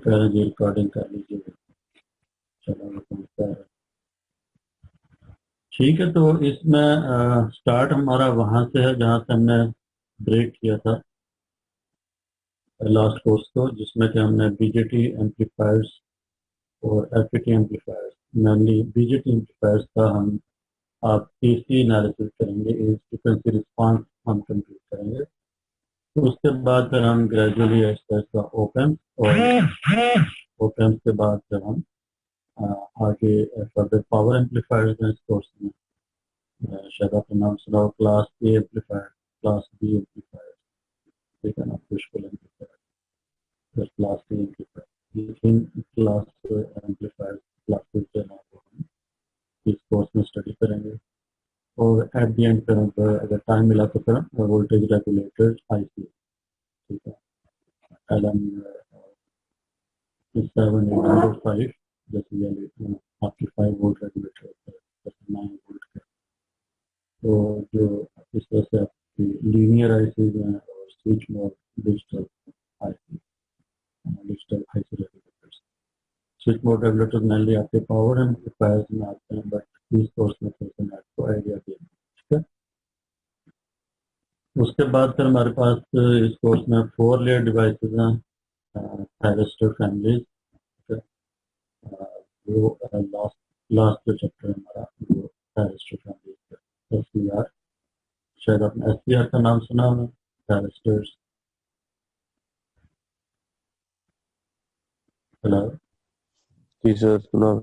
कह रहे हैं जी रिकॉर्डिंग कर लीजिए। चलो ठीक है, तो इसमें स्टार्ट हमारा वहाँ से है जहाँ से हमने ब्रेक किया था लास्ट कोर्स को, जिसमें कि हमने बीजेटी एम्पलीफायर्स और FET amplifiers, mainly BJT amplifiers का हम आप पीसी एनालिसिस करेंगे, इस फ्रिक्वेंसी रिस्पांस हम कंप्लीट करेंगे। तो उसके बाद फिर हम ग्रेजुअली ऐसा ओपन और ओपन के बाद फिर हम आगे फर्दर पावर एम्पलीफायर्स हैं इस कोर्स में। शायद आपने नाम सुना हो, class A amplifier, class B amplifier, ठीक है ना, पुश पुल एम्पलीफायर, फिर क्लास डी एम्पलीफायर। ये तीन क्लास एम्पलीफायर क्लासेस जो है वो हम इस कोर्स में स्टडी करेंगे। और एट द एंड फिर अगर टाइम मिला तो फिर वोल्टेज रेगुलेटर्स आईसी, ठीक है, LM 7 805, जैसे ये आपकी 5 वोल्ट रेगुलेटर होता है, जैसे 9 वोल्ट का। तो जो इस तरह से आपकी लीनियर आईसीज हैं और switch mode digital IC, digital IC regulators. Switch mode regulators mainly आपके पावर एम्पलीफायर्स में आते हैं, बट इस कोर्स में थोड़ा सा मैं आपको आइडिया दिया, ठीक है। उसके बाद फिर हमारे पास इस कोर्स में 4 लेयर डिवाइसेस हैं, थायरिस्टर फैमिलीज, वो लास्ट लास्ट जो चैप्टर है हमारा वो थायरिस्टर फैमिलीज का SCR। शायद आपने SCR का नाम सुना होगा, थायरिस्टर्स। हेलो। जी सर, सुना।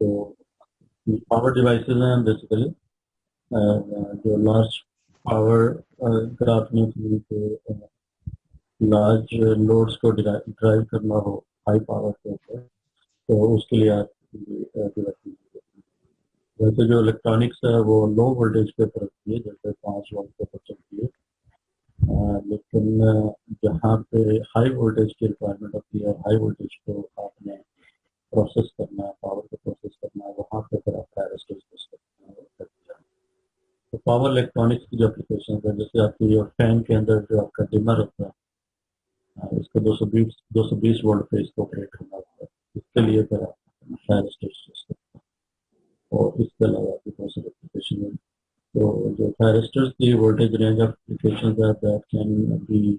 तो पावर डिवाइसेस हैं बेसिकली, जो लार्ज पावर ग्राफ में तो लार्ज लोड्स को ड्राइव करना हो हाई पावर के ऊपर, तो उसके लिए आप devices। वैसे जो इलेक्ट्रॉनिक्स है वो लो वोल्टेज पे ऊपर रखती है, जैसे 5 वोल्ट पे ऊपर चलती है, लेकिन जहाँ पे हाई वोल्टेज की रिक्वायरमेंट होती है, हाई वोल्टेज को आपने प्रोसेस करना है, पावर को प्रोसेस करना है, वहाँ पे फिर आप थायरिस्टर्स यूज करते हैं। तो पावर इलेक्ट्रॉनिक्स की जो एप्लीकेशन है, जैसे आपकी फैन के अंदर जो आपका डिमर होता है, इसको 220 वोल्ट पे इसको ऑपरेट करना होता है, इसके लिए फिर आप थायरिस्टर्स यूज करते हैं। और इसके अलावा भी बहुत सारी एप्लीकेशन है। तो जो थायरिस्टर्स की वोल्टेज रेंज ऑफ एप्लीकेशन है, that can be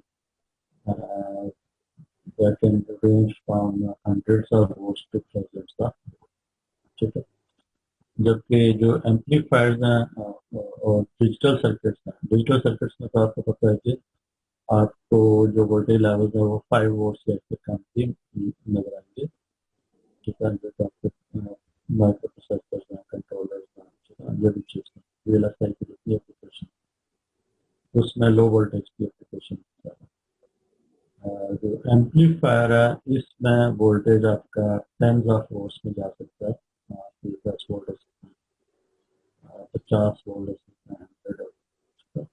that can range from hundreds of volts to thousands का, ठीक है। जबकि जो एम्पलीफायर्स हैं और डिजिटल सर्किट्स में तो आपको पता है कि आपको जो वोल्टेज लेवल है वो 5 वोल्ट से कम की नजर आएंगे, ठीक है। जैसे आपके माइक्रो प्रोसेसर्स हैं, कंट्रोलर्स हैं, ठीक है, जो भी चीज़ है VLSI की होती है एप्लीकेशन, उसमें लो वोल्टेज की एप्लीकेशन। जो एम्पलीफायर है इसमें वोल्टेज आपका टेंस ऑफ वोल्ट्स में जा सकता है, 10 वोल्ट हो सकता है, 50 वोल्ट हो सकता है, 100 हो सकता है।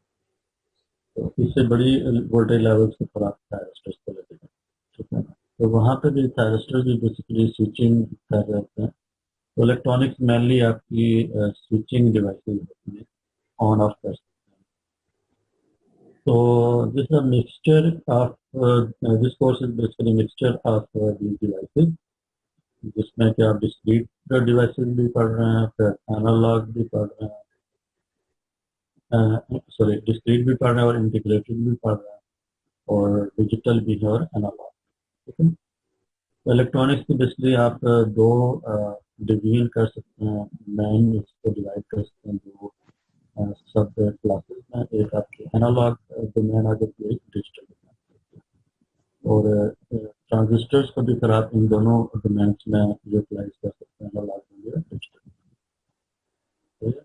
तो इससे बड़ी वोल्टेज लेवल से पर आप थायरिस्टर्स को लगेगा, ठीक है ना। तो वहाँ पे भी थायरिस्टर भी बेसिकली स्विचिंग कर रहे होते हैं। तो इलेक्ट्रॉनिक्स मेनली आपकी स्विचिंग डिवाइसेज होती है, ऑन ऑफ कर सकते हैं। तो this a mixture of this course is basically mixture of these devices, जिसमें कि आप डिस्क्रीट डिवाइसेस भी पढ़ रहे हैं, फिर एनालॉग भी पढ़ रहे हैं, सॉरी डिस्क्रीट भी पढ़ रहे हैं और इंटीग्रेटेड भी पढ़ रहे हैं, और डिजिटल भी है और एनालॉग, ठीक है। तो इलेक्ट्रॉनिक्स की बेसिकली आप दो डिवीजन कर सकते हैं, मेन इसको डिवाइड कर सकते हैं दो सब क्लासेस में। एक आपकी एनालॉग डोमेन आ जाती है, एक डिजिटल डोमेन, और ट्रांजिस्टर्स को भी फिर आप इन दोनों डोमेन्स में यूटिलाइज कर सकते हैं, एनालॉग में डिजिटल, ठीक है।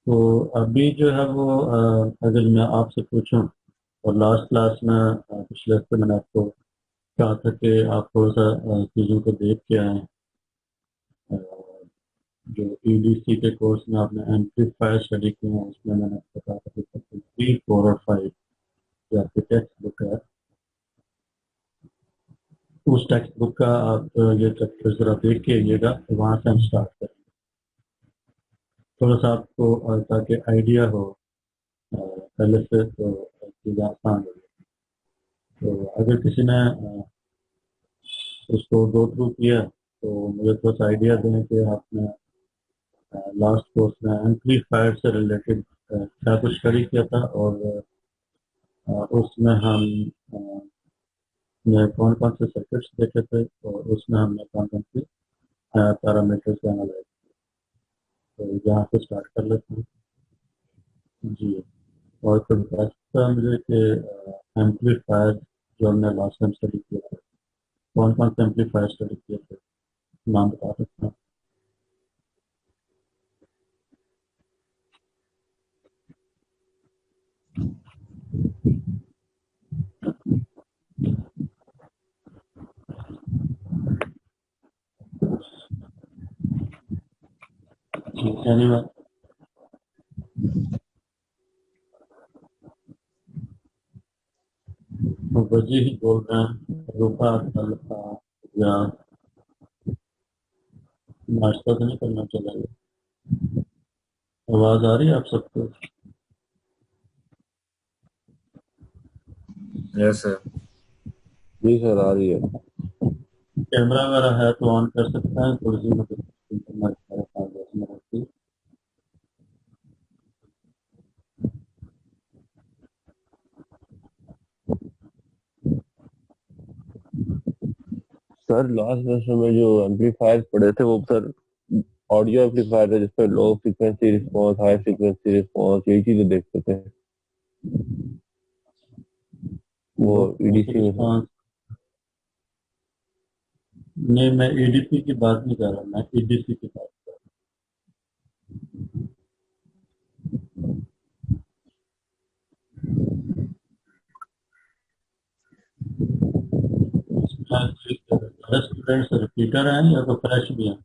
तो अभी जो है वो अगर मैं आपसे पूछूं, और लास्ट क्लास में पिछले हफ्ते मैंने आपको कहा था कि आप थोड़ा सा चीज़ों को देख के आए, अ, जो EDC के कोर्स में आपने एम्पलीफायर स्टडी किए हैं, उसमें मैंने बताया था कि 3, 4 और 5 जो आपकी टेक्स्ट बुक है, उस टेक्स्ट बुक का आप ये चैप्टर जरा देख के आइएगा, तो वहाँ से हम स्टार्ट करेंगे। थोड़ा सा आपको ताकि आइडिया हो पहले से, तो चीज़ें आसान हो। तो अगर किसी ने उसको गो थ्रू किया तो मुझे थोड़ा सा आइडिया दें कि आपने लास्ट कोर्स में एम्पलीफायर से रिलेटेड क्या कुछ स्टडी किया था, और उसमें हम ने कौन कौन से सर्किट्स देखे थे, और उसमें हमने कौन कौन से पैरामीटर्स को एनालाइज। तो यहाँ से स्टार्ट कर लेते हैं जी। और फिर बता सकता है मुझे कि एम्पलीफायर जो हमने लास्ट टाइम स्टडी किया था, कौन कौन से एम्पलीफायर स्टडी किए थे, नाम बता सकते हैं? जी, एनीवे, तो वजी ही बोल रहे हैं। रूपा तलखा या नाश्ता तो नहीं करना चलेगा? आवाज आ रही है आप सबको? Yes sir. जी सर, आ रही है। कैमरा वगैरह है तो ऑन कर सकते हैं, थोड़ी सी मदद इंटरनेट मेरे पास 10 मिनट की। सर लास्ट सेशन में जो एम्पलीफायर पढ़े थे वो सर ऑडियो एम्पलीफायर थे, जिसमें low frequency response, high frequency response, यही चीजें देखते थे वो लो फ्रीक्वेंसी ईडीसी में सर। रिस्पॉन्स? नहीं, मैं ईडीपी की बात नहीं कर रहा, मैं ईडीसी की बात कर रहा हूँ। इसमें स्टूडेंट्स रिपीटर हैं या तो फ्रेश भी हैं?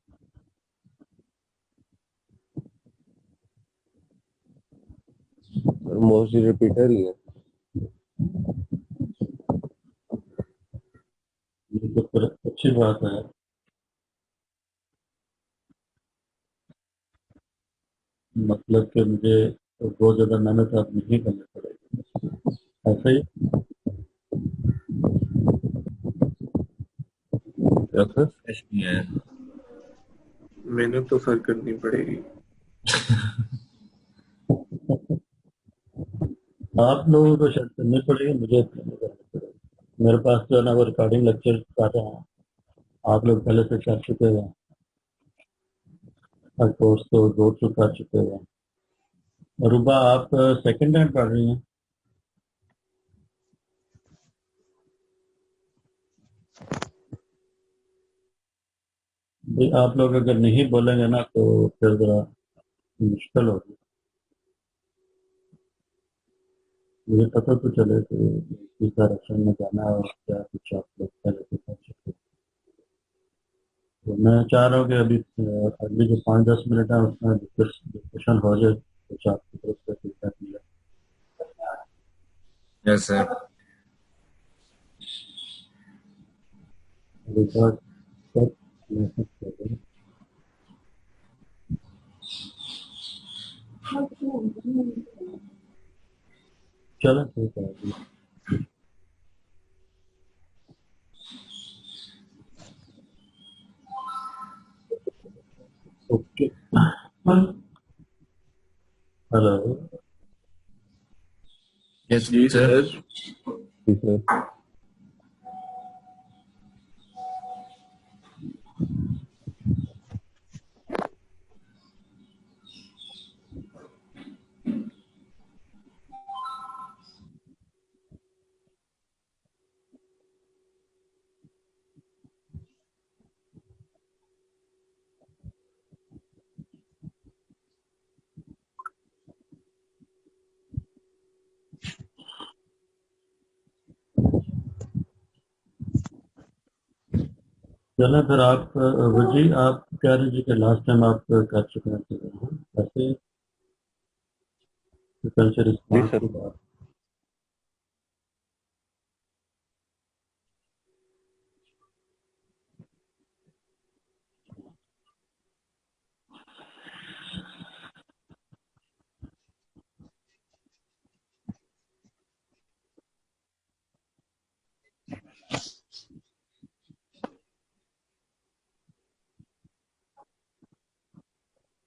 सर मोस्टली रिपीटर ही है। ये तो फिर अच्छी बात है। मतलब कि मुझे बहुत ज्यादा मेहनत अब नहीं करनी पड़ेगी, ऐसे ही। क्या सर? फ्रेश भी है। मेहनत तो सर करनी पड़ेगी। आप लोगों को शायद करनी पड़ेगी, मुझे इतना नहीं करनी पड़ेगी। मेरे पास जो है ना वो रिकॉर्डिंग लेक्चर कर रहे हैं, आप लोग पहले से कर चुके हैं और कोर्स तो गो थ्रू कर चुके हैं। रुबा, आप सेकंड टाइम पढ़ रही हैं? भाई आप लोग अगर नहीं बोलेंगे ना तो फिर जरा मुश्किल होगी। मुझे पता तो चले कि किस डायरेक्शन में जाना है और क्या कुछ आप लोग पहले से कर चुके हैं। तो मैं चाह रहा हूँ कि अभी अगली जो 5-10 मिनट है उसमें डिस्कशन हो जाए, कुछ आपकी तरफ से फीडबैक मिले। Yes sir. रिकॉर्ड सब मैसेज कर दें। चलो ठीक है अभी। ओके। हेलो। यस जी सर। सर। जी सर। चलो फिर आप वजी, आप कह रहे जी कि लास्ट टाइम आप कर चुके हैं तो ऐसे कल्चर जी रिस्पॉन्स सर। की बात।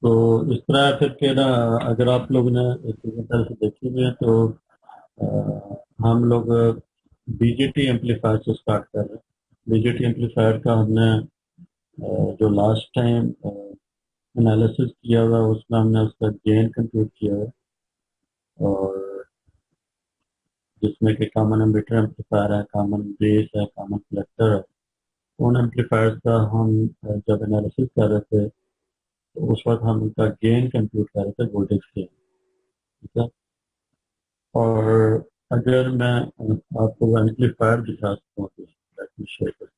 तो इस तरह फिर के ना, अगर आप लोग ने इस तरह से देखी हुई है तो हम लोग बीजेटी एम्पलीफायर से स्टार्ट कर रहे हैं। बीजेटी एम्पलीफायर का हमने जो लास्ट टाइम एनालिसिस किया हुआ है, उसमें हमने उसका गेन कंप्यूट किया है, और जिसमें कि कॉमन एमिटर एम्पलीफायर है, कॉमन बेस है, कॉमन कलेक्टर है। उन एम्पलीफायर्स का हम जब एनालिसिस कर रहे थे तो उस वक्त हम उनका गेन कंप्यूट कर रहे थे वोल्टेज गेन। ठीक है। और अगर मैं आपको एम्पलीफायर दिखा सकता हूँ तो let me show you.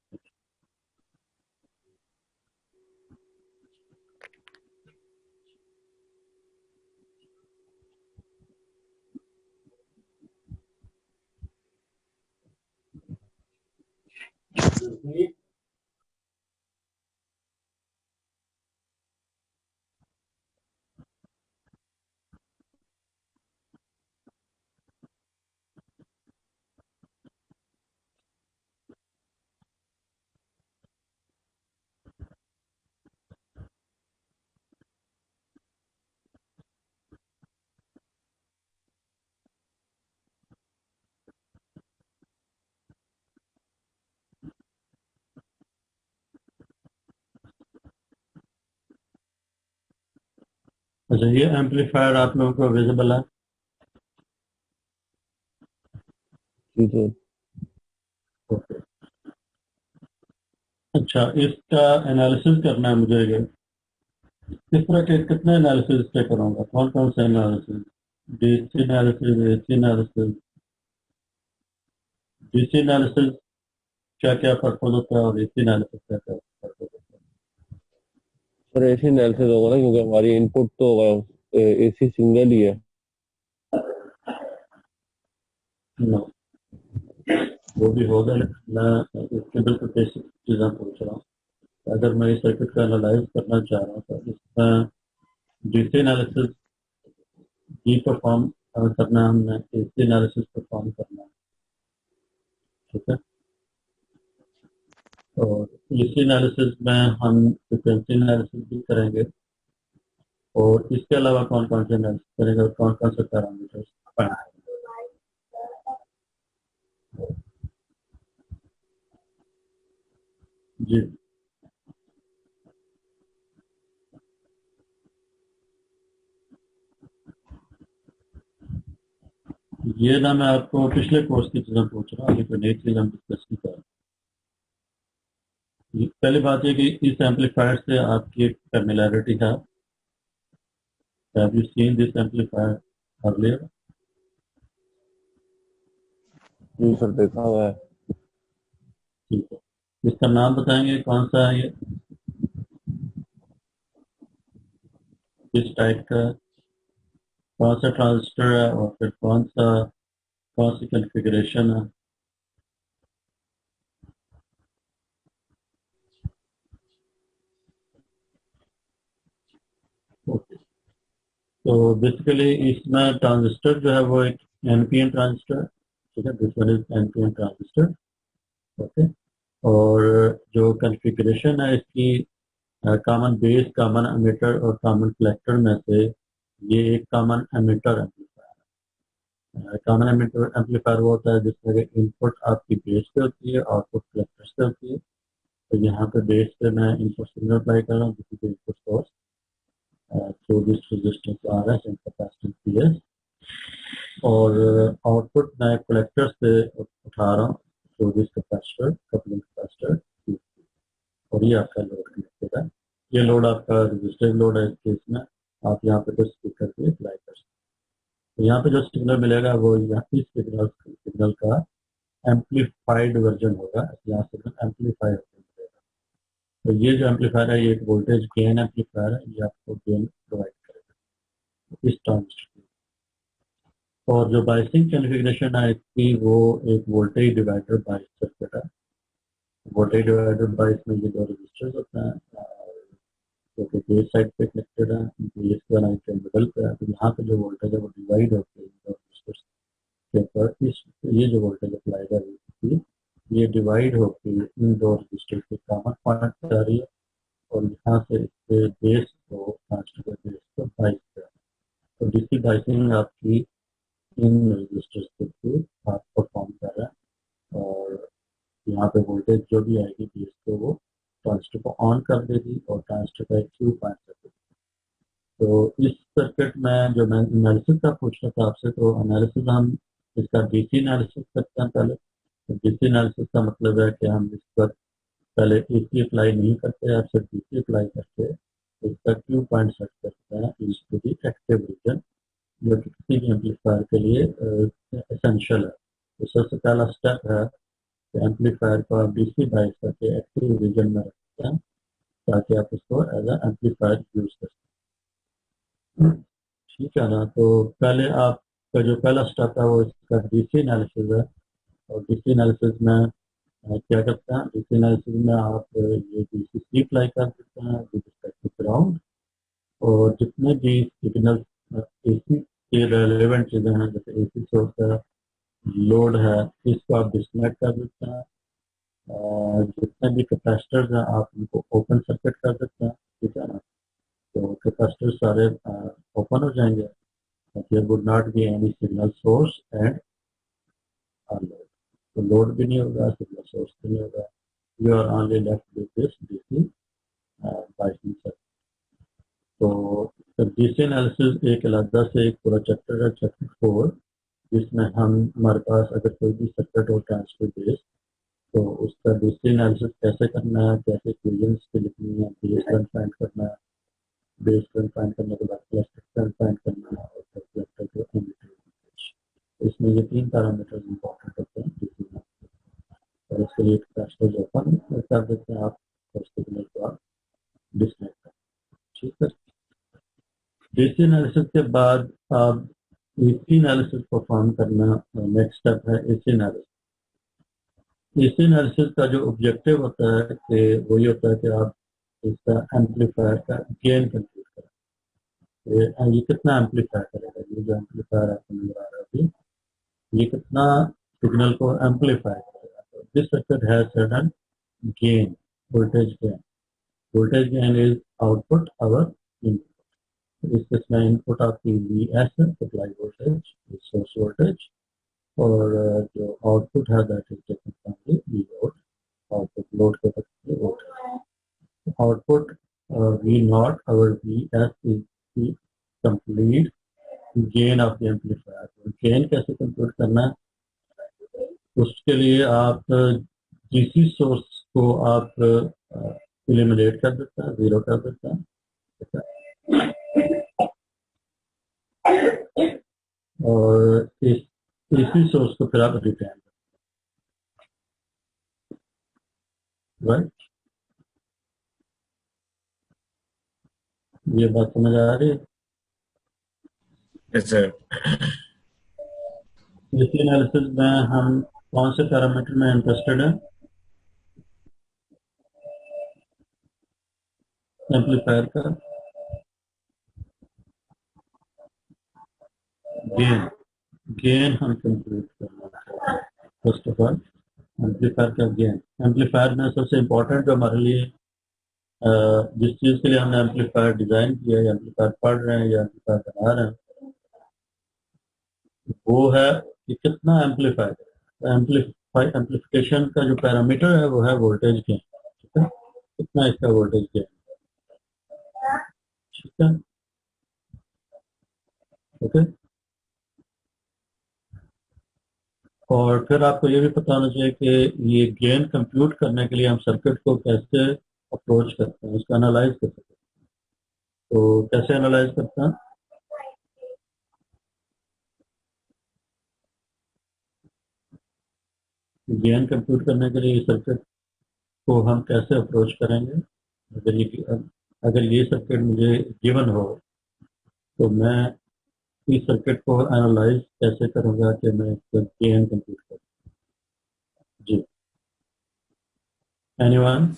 अच्छा, ये एम्पलीफायर आप लोगों को विजिबल है? ठीक है। ओके। अच्छा, इसका एनालिसिस करना है मुझे। किस तरह के कितने एनालिसिस पे करूँगा, कौन कौन से analysis? DC analysis, AC analysis. DC analysis क्या क्या पर्पज होता है और एसी एनालिसिस क्या क्या पर्पज होता सर एसी एनालिसिस होगा ना, क्योंकि हमारी इनपुट तो एसी सिंगल ही है। है? नो, वो भी होगा, लेकिन मैं इसके बिल्कुल बेसिक चीज़ें पूछ रहा हूँ। अगर मैं इस सर्किट का एनालाइज करना चाह रहा हूँ तो इसमें डीसी एनालिसिस ही परफॉर्म करना है, हमने एसी एनालिसिस परफॉर्म करना है। ठीक है। और एसी एनालिसिस में हम फ्रिक्वेंसी एनालिसिस भी करेंगे, और इसके अलावा कौन कौन से एनालिसिस करेंगे और कौन कौन से पैरामीटर्स फाइंड करेंगे? जी, ये ना मैं आपको पिछले कोर्स की चीज़ें पूछ रहा हूँ, अभी कोई नई चीज़ हम डिस्कस नहीं कर रहे। पहली बात ये कि इस एम्पलीफायर से आपकी एक फेमिलैरिटी है। Have you seen this amplifier earlier? जी सर, देखा हुआ है। ठीक है। इसका नाम बताएंगे कौन सा है, ये किस टाइप का है, कौन सा ट्रांजिस्टर है, और फिर कौन सी कॉन्फ़िगरेशन है? ओके। तो बेसिकली इसमें ट्रांजिस्टर जो है वो एक एनपीएन ट्रांजिस्टर है। ठीक है, this one is NPN transistor. Okay. और जो कॉन्फ़िगरेशन है इसकी, कॉमन बेस, कॉमन एमिटर और कॉमन कलेक्टर में से ये एक कॉमन एमिटर एम्पलीफायर है। कॉमन एमिटर एम्पलीफायर वो होता है जिसमें इनपुट आपकी बेस पे होती है, आउटपुट कलेक्टर से होती है। तो यहाँ पे बेस पे मैं इनपुट सिग्नल अप्लाई कर रहा हूँ, जिसकी input source through this resistance R S and capacitance P S, और आउटपुट मैं कलेक्टर से उठा रहा हूँ through this capacitor, coupling capacitor. और ये आपका लोड कनेक्टेड है। ये लोड आपका रजिस्टिव लोड है। इस केस में आप यहाँ पे जो स्पीकर पे अप्लाई कर सकते हैं। तो यहाँ पे जो सिग्नल मिलेगा वो यहाँ इस सिग्नल का एम्पलीफाइड वर्जन होगा। यहाँ सिग्नल एम्पलीफाइड मिलेगा। तो ये जो एम्पलीफायर है, ये एक वोल्टेज गेन एम्पलीफायर है। ये आपको गेन प्रोवाइड करेगा इस ट्रांजिस्टर। और जो बायसिंग कॉन्फ़िगरेशन है इसकी, वो एक वोल्टेज डिवाइडर बायस सर्किट है। वोल्टेज डिवाइडर बायस में ये दो रजिस्टर्स होते हैं, जो कि बेस साइड पे कनेक्टेड है, बेस का नाइट मिडल पे है। तो यहाँ पे जो वोल्टेज है वो डिवाइड होकर इन दो रजिस्टर्स के ऊपर इस ये जो वोल्टेज अप्लाई है ये डिवाइड होकर इन दो रजिस्टर के कॉमन पॉइंट पे आ रही है, और यहाँ से इसके बेस को ट्रांसफर डीसी बाइसिंग आपकी इन रजिस्टर्स के थ्रू आप परफॉर्म कर रहे हैं और यहाँ पे वोल्टेज जो भी आएगी बेस को वो ट्रांजिस्टर को ऑन कर देगी और ट्रांजिस्टर का एक क्यू पॉइंट कर देगी। तो इस सर्किट में जो मैं एनालिसिस का पूछ रहा था आपसे, तो एनालिसिस हम इसका डीसी एनालिसिस करते हैं पहले। तो डीसी एनालिसिस का मतलब है कि हम इस पर पहले एसी अप्लाई नहीं करते, आप सिर्फ डीसी अप्लाई करके इसका क्यू पॉइंट सेट करते हैं is to the active region, जो कि किसी भी एम्पलीफायर के लिए एसेंशियल है। तो सबसे पहला स्टेप है कि एम्पलीफायर को आप डीसी बाइस करके एक्टिव रीजन में रखते हैं ताकि आप इसको एज ए एम्पलीफायर यूज कर सकें। ठीक है ना। तो पहले आपका जो पहला स्टेप है वो इसका डीसी एनालिसिस है। और डीसी एनालिसिस में क्या करते हैं, डीसी एनालिसिस में आप ये डीसी अप्लाई कर देते हैं विद रिस्पेक्ट टू ग्राउंड, और जितने भी सिग्नल एसी के रेलेवेंट चीजें हैं जैसे एसी सोर्स है, लोड है, इसको आप डिस्कनेक्ट कर देते हैं। जितने भी कैपेसिटर्स हैं आप उनको ओपन सर्किट कर देते हैं। ठीक है ना। तो कैपेसिटर सारे ओपन हो जाएंगे। There would not be any signal source and load. तो लोड भी नहीं होगा, सिग्नल सोर्स भी नहीं होगा। You are only left with this DC biasing circuit. तो डीसी एनालिसिस एक अलग से एक पूरा चैप्टर है, चैप्टर 4, जिसमें हम हमारे पास अगर कोई भी सर्किट हो ट्रांसफर बेस, तो उसका डीसी एनालिसिस कैसे करना है, कैसे इक्वेशंस पे लिखनी है, बेस करंट फाइंड करना है, बेस करंट फाइंड करने के बाद कलेक्टर करंट फाइंड करना है, और फिर कलेक्टर को एमिटर वोल्टेज। इसमें ये 3 पैरामीटर्स इंपॉर्टेंट होते हैं डीसी एनालिसिस। और इसके लिए कैपेसिटर ओपन कर देते हैं आप, और सिग्नल को आप डिस्कनेक्ट कर। ठीक है। डीसी एनालिसिस के बाद आप एसी एनालिसिस परफॉर्म करना, नेक्स्ट स्टेप है एसी एनालिसिस। एसी एनालिसिस का जो ऑब्जेक्टिव होता है कि वही होता है कि आप इसका एम्पलीफायर का गेन कंप्यूट करें। ये कितना एम्पलीफाई करेगा, ये जो एम्पलीफायर आपको नजर आ रहा है अभी, ये कितना सिग्नल को एम्पलीफाई करेगा। तो this circuit has certain gain, voltage gain. Voltage gain is output over input. इस केस में इनपुट आपकी वी एस है, सप्लाई वोल्टेज, सोर्स वोल्टेज, और जो आउटपुट है that is taken from the V load. Output load के तक voltage output V naught over V S is the complete gain of the amplifier. Gain कैसे compute करना है, उसके लिए आप डीसी सोर्स को आप एलिमिनेट कर देते हैं, जीरो कर देते हैं। ठीक है। और इस एसी सोर्स को फिर आप रिटर्न, राइट। ये बात समझ आ रही है। Yes sir. एसी एनालिसिस में हम कौन से पैरामीटर में इंटरेस्टेड है, एम्पलीफायर का गेन। गेन हम कंप्यूट करना है फर्स्ट ऑफ ऑल, एम्पलीफायर का गेन। एम्पलीफायर में सबसे इम्पोर्टेंट जो हमारे लिए जिस चीज के लिए हमने एम्पलीफायर डिजाइन किया है, एम्पलीफायर पढ़ रहे हैं या एम्पलीफायर बना रहे हैं, वो है कि कितना एम्पलीफाई है। एम्पलीफिकेशन का जो पैरामीटर है वो है वोल्टेज गेन। ठीक है, कितना इसका वोल्टेज गेन। ठीक है, ओके। और फिर आपको ये भी पता होना चाहिए कि ये गेन कंप्यूट करने के लिए हम सर्किट को कैसे अप्रोच करते हैं, उसको एनालाइज कर सकते हैं। तो कैसे एनालाइज करते हैं, गेन कंप्यूट करने के लिए सर्किट को हम कैसे अप्रोच करेंगे। अगर ये सर्किट मुझे गिवन हो तो मैं इस सर्किट को एनालाइज कैसे करूंगा कि मैं इसका गेन कंप्यूट करूँ। जी, एनीवन?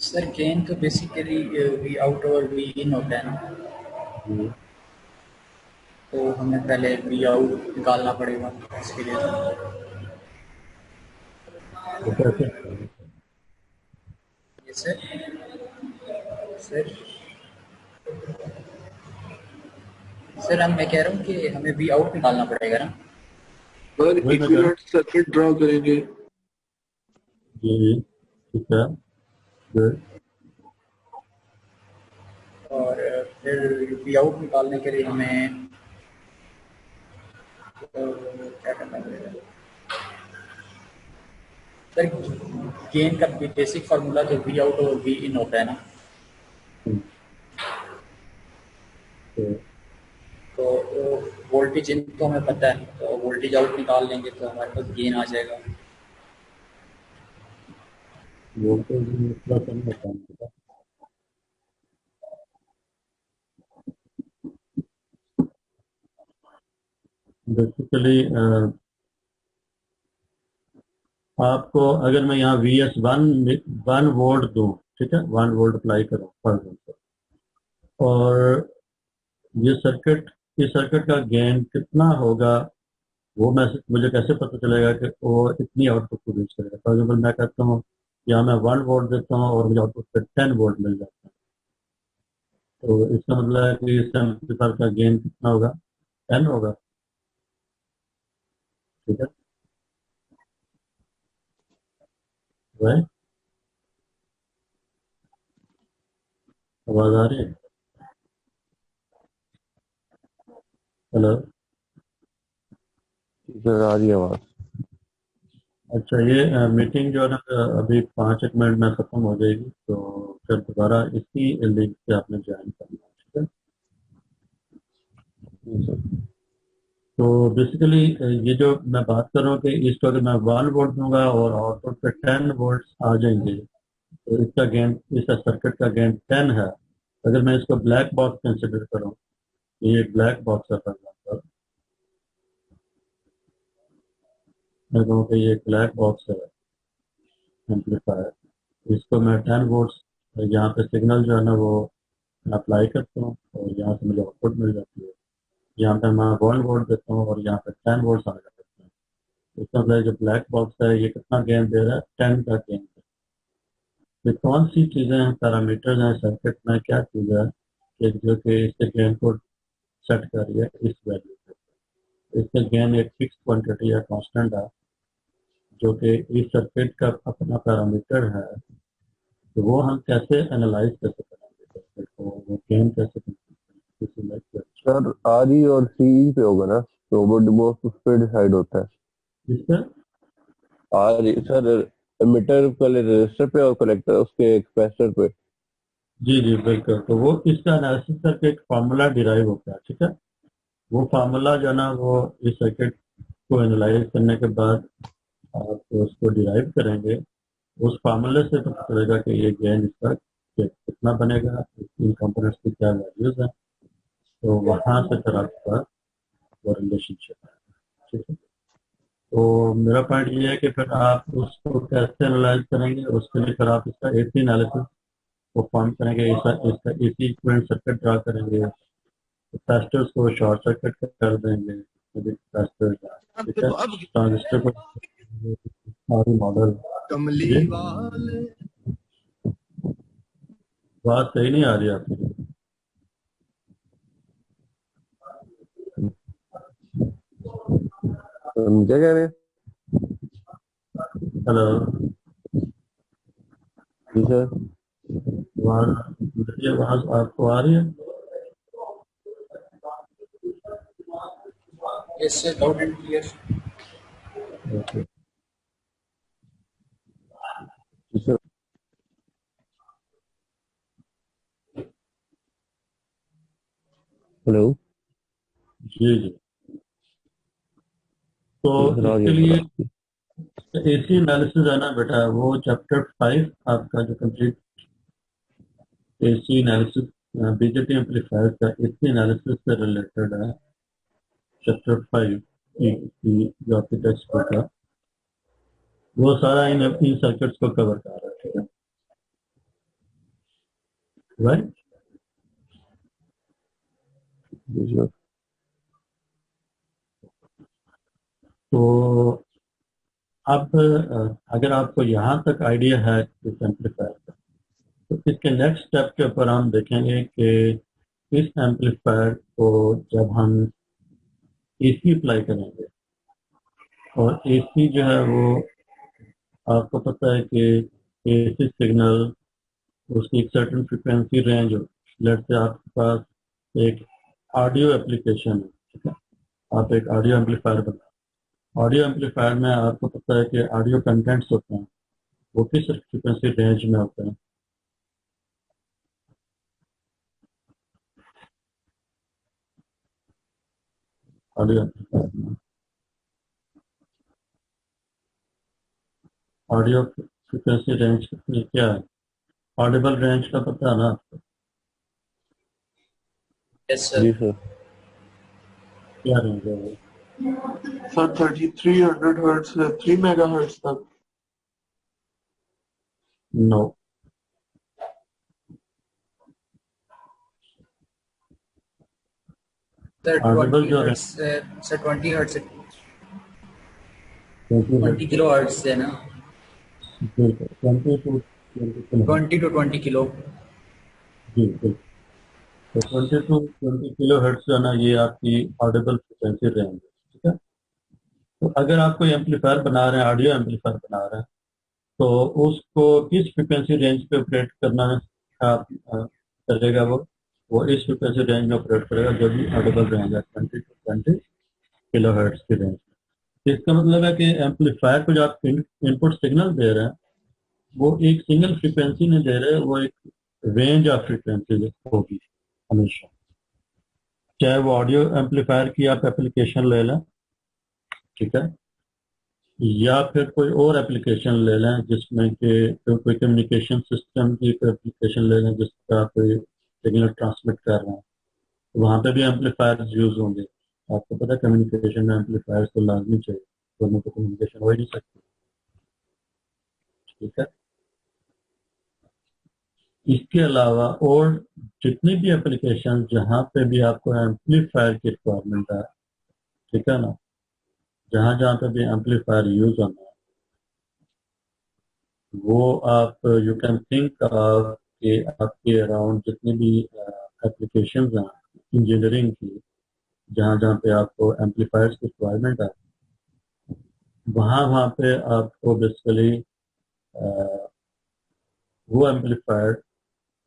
सर गेन तो बेसिकली वी आउट और वी इन होता है ना, जी, तो हमें पहले वी आउट निकालना पड़ेगा इसके लिए। तो कैसे? ये सर सर हम मैं कह रहा हूँ कि हमें वी आउट निकालना पड़ेगा ना। और वही मैं कह रहा इक्विवेलेंट सर्किट ड्रॉ करेंगे। हूँ जी ठीक है good। और फिर वी आउट निकालने के लिए हमें क्या करना पड़ेगा सर। गेन का बेसिक फार्मूला तो वी आउट और वी इन होता है ना। हम्म, तो तो वोल्टेज इन तो हमें पता है, तो वोल्टेज आउट निकाल लेंगे तो हमारे पास गेन आ जाएगा। वोल्टेज थोड़ा कम होता है बेसिकली। आपको अगर मैं यहाँ वी एस वन वोल्ट दूँ, ठीक है, 1 वोल्ट अप्लाई करूँ पर वोल्ट, और ये सर्किट इस सर्किट का गेन कितना होगा, वो मैं मुझे कैसे पता चलेगा कि वो इतनी आउटपुट प्रोड्यूस करेगा। फॉर एग्जाम्पल मैं कहता हूँ यहाँ मैं 1 वोल्ट देता हूँ और मुझे आउटपुट पे 10 वोल्ट मिल जाता है, तो इसका मतलब है कि इस एम्पलीफायर का गेन कितना होगा, 10 होगा। ठीक है, राइट। आवाज आ रही है? हेलो। जी सर, आ रही है आवाज। अच्छा, ये मीटिंग जो है ना, अभी 5 एक मिनट में खत्म हो जाएगी, तो फिर दोबारा इसी लिंक से आपने ज्वाइन करना है, ठीक है। जी सर। तो बेसिकली ये जो मैं बात कर रहा हूँ कि इसको अगर मैं 1 वोल्ट दूंगा और आउटपुट पे 10 वोल्ट आ जाएंगे, तो इसका गेन, इस सर्किट का गेन 10 है। अगर मैं इसको ब्लैक बॉक्स कंसिडर करूँ, ये एक ब्लैक बॉक्स है, फॉर एग्जाम्पल मैं कहूँ कि ये एक ब्लैक बॉक्स है एम्पलीफायर, इसको मैं 10 वोल्ट यहाँ पे सिग्नल जो है ना वो अप्लाई करता हूँ और यहाँ से मुझे आउटपुट मिल जाती है। यहाँ पे मैं 1 वोल्ट देता हूँ और यहाँ पे 10 वोल्ट आ जाता है। इसका मतलब जो ब्लैक बॉक्स है ये कितना गेन दे रहा है, 10 का गेन। तो कौन सी चीजें हैं, पैरामीटर्स हैं सर्किट में, क्या चीज है कि जो कि इसके गेन को सेट कर रही है इस वैल्यू पे। इसका गेन एक फिक्स क्वांटिटी या कांस्टेंट है जो कि इस सर्किट का अपना पैरामीटर है, तो वो हम कैसे एनालाइज कैसे करेंगे सर्किट को, वो गेन कैसे करेंगे सर आर ई और सी ई पे होगा ना, तो वो उस पे डिसाइड होता है। इस पर। आर सर, एमिटर पहले रजिस्टर पे और कलेक्टर उसके कैपेसिटर पे। जी जी बिल्कुल, तो वो इसका एनालिसिस करके एक फार्मूला डिराइव होता है, ठीक है। वो फार्मूला जो है ना वो इस सर्किट को एनालाइज करने के बाद आप उसको डिराइव करेंगे, उस फार्मूले से पता चलेगा कि ये गेन इसका कितना बनेगा, इन कंपोनेंट्स की क्या वैल्यूज है, तो वहां से फिर आपका वो रिलेशनशिप है, ठीक है। तो मेरा पॉइंट ये है कि फिर आप उसको कैसे एनालाइज करेंगे, उसके लिए फिर आप इसका एसी एनालिसिस को फॉर्म करेंगे, इसका एसी इक्विवेलेंट सर्किट ड्रा करेंगे, कैपेसिटर्स को शॉर्ट सर्किट कर देंगे, कैपेसिटर, ठीक है, ट्रांजिस्टर को सारी मॉडल। जी, बात सही नहीं आ रही आपकी। क्या कह रहे हैं? हेलो, जी सर। आवाज, मेरी आवाज आपको आ रही है? इससे लाउड एंड क्लियर। ओके। जी सर। हेलो। जी जी, तो जी सर, आ रही इसके है सर लिए आपकी। एसी एनालिसिस है ना बेटा, वो चैप्टर 5 आपका जो complete AC analysis BJT amplifier का एसी एनालिसिस से रिलेटेड है, चैप्टर 5 जो आपके टेक्स्ट बुक है, वो सारा इन सर्किट्स को कवर कर रहा है, ठीक है, राइट। जी सर। तो अब अगर आपको यहाँ तक आइडिया है इस एम्पलीफायर का, तो इसके नेक्स्ट स्टेप के ऊपर हम देखेंगे कि इस एम्पलीफायर को जब हम एसी अप्लाई करेंगे, और एसी जो है वो आपको पता है कि एसी सिग्नल उसकी एक सर्टेन फ्रिक्वेंसी रेंज हो। लेट से आपके पास एक ऑडियो एप्लीकेशन है, ठीक है, आप एक ऑडियो एम्पलीफायर बनाओ। ऑडियो एम्पलीफायर में आपको पता है कि ऑडियो कंटेंट्स होते हैं, वो किस फ्रिक्वेंसी रेंज में होते हैं। ऑडियो एम्पलीफायर में ऑडियो फ्रिक्वेंसी रेंज क्या है? ऑडिबल रेंज का पता है ना आपको? Yes sir. जी सर। क्या रेंज है वो? सर 3300 हर्ट्ज से 3 मेगाहर्ट्ज तक। नो, सर ऑडिबल 20 जो हर्ट्ज रेंज से, सर 20 हर्ट्ज से 20 20 किलो हर्ट्ज से ना, 20 टू 20 20 to 20 किलो। जी बिल्कुल। तो 20 टू 20 किलो हर्ट्ज जो है ना, ये आपकी ऑडिबल फ्रिक्वेंसी रेंज है, ठीक है। तो अगर आप कोई एम्पलीफायर बना रहे हैं, ऑडियो एम्पलीफायर बना रहे हैं, तो उसको किस फ्रिक्वेंसी रेंज पे ऑपरेट करना आप करेगा? वो इस फ्रिक्वेंसी रेंज में ऑपरेट करेगा जो भी ऑडिबल रेंज है, 20 टू 20 किलो हर्ट्ज की रेंज। तो इसका मतलब है कि एम्पलीफायर को जो आप इनपुट सिग्नल दे रहे हैं, वो एक सिंगल फ्रिक्वेंसी नहीं दे रहे, वो एक रेंज ऑफ फ्रिक्वेंसी होगी हमेशा। चाहे वो ऑडियो एम्पलीफायर की आप एप्लीकेशन ले लें, ठीक है, या फिर कोई और एप्लीकेशन ले लें जिसमें कि कोई कम्युनिकेशन सिस्टम की एप्लीकेशन ले लें जिसका कोई सिग्नल ट्रांसमिट कर रहे हैं, तो वहाँ पे भी एम्पलीफायर यूज होंगे। आपको पता है कम्युनिकेशन में एम्पलीफायर तो लाजमी चाहिए, दोनों को कम्युनिकेशन हो ही नहीं सकती, ठीक है। इसके अलावा और जितनी भी एप्लीकेशन जहाँ पे भी आपको एम्पलीफायर की रिक्वायरमेंट है, ठीक है ना, जहाँ जहाँ पे भी एम्पलीफायर यूज होना है, वो आप यू कैन थिंक कि आपके अराउंड जितनी भी एप्लीकेशंस हैं इंजीनियरिंग की, जहाँ जहाँ पे आपको एम्पलीफायर्स की रिक्वायरमेंट है, वहाँ वहाँ पे आपको बेसिकली वो एम्पलीफायर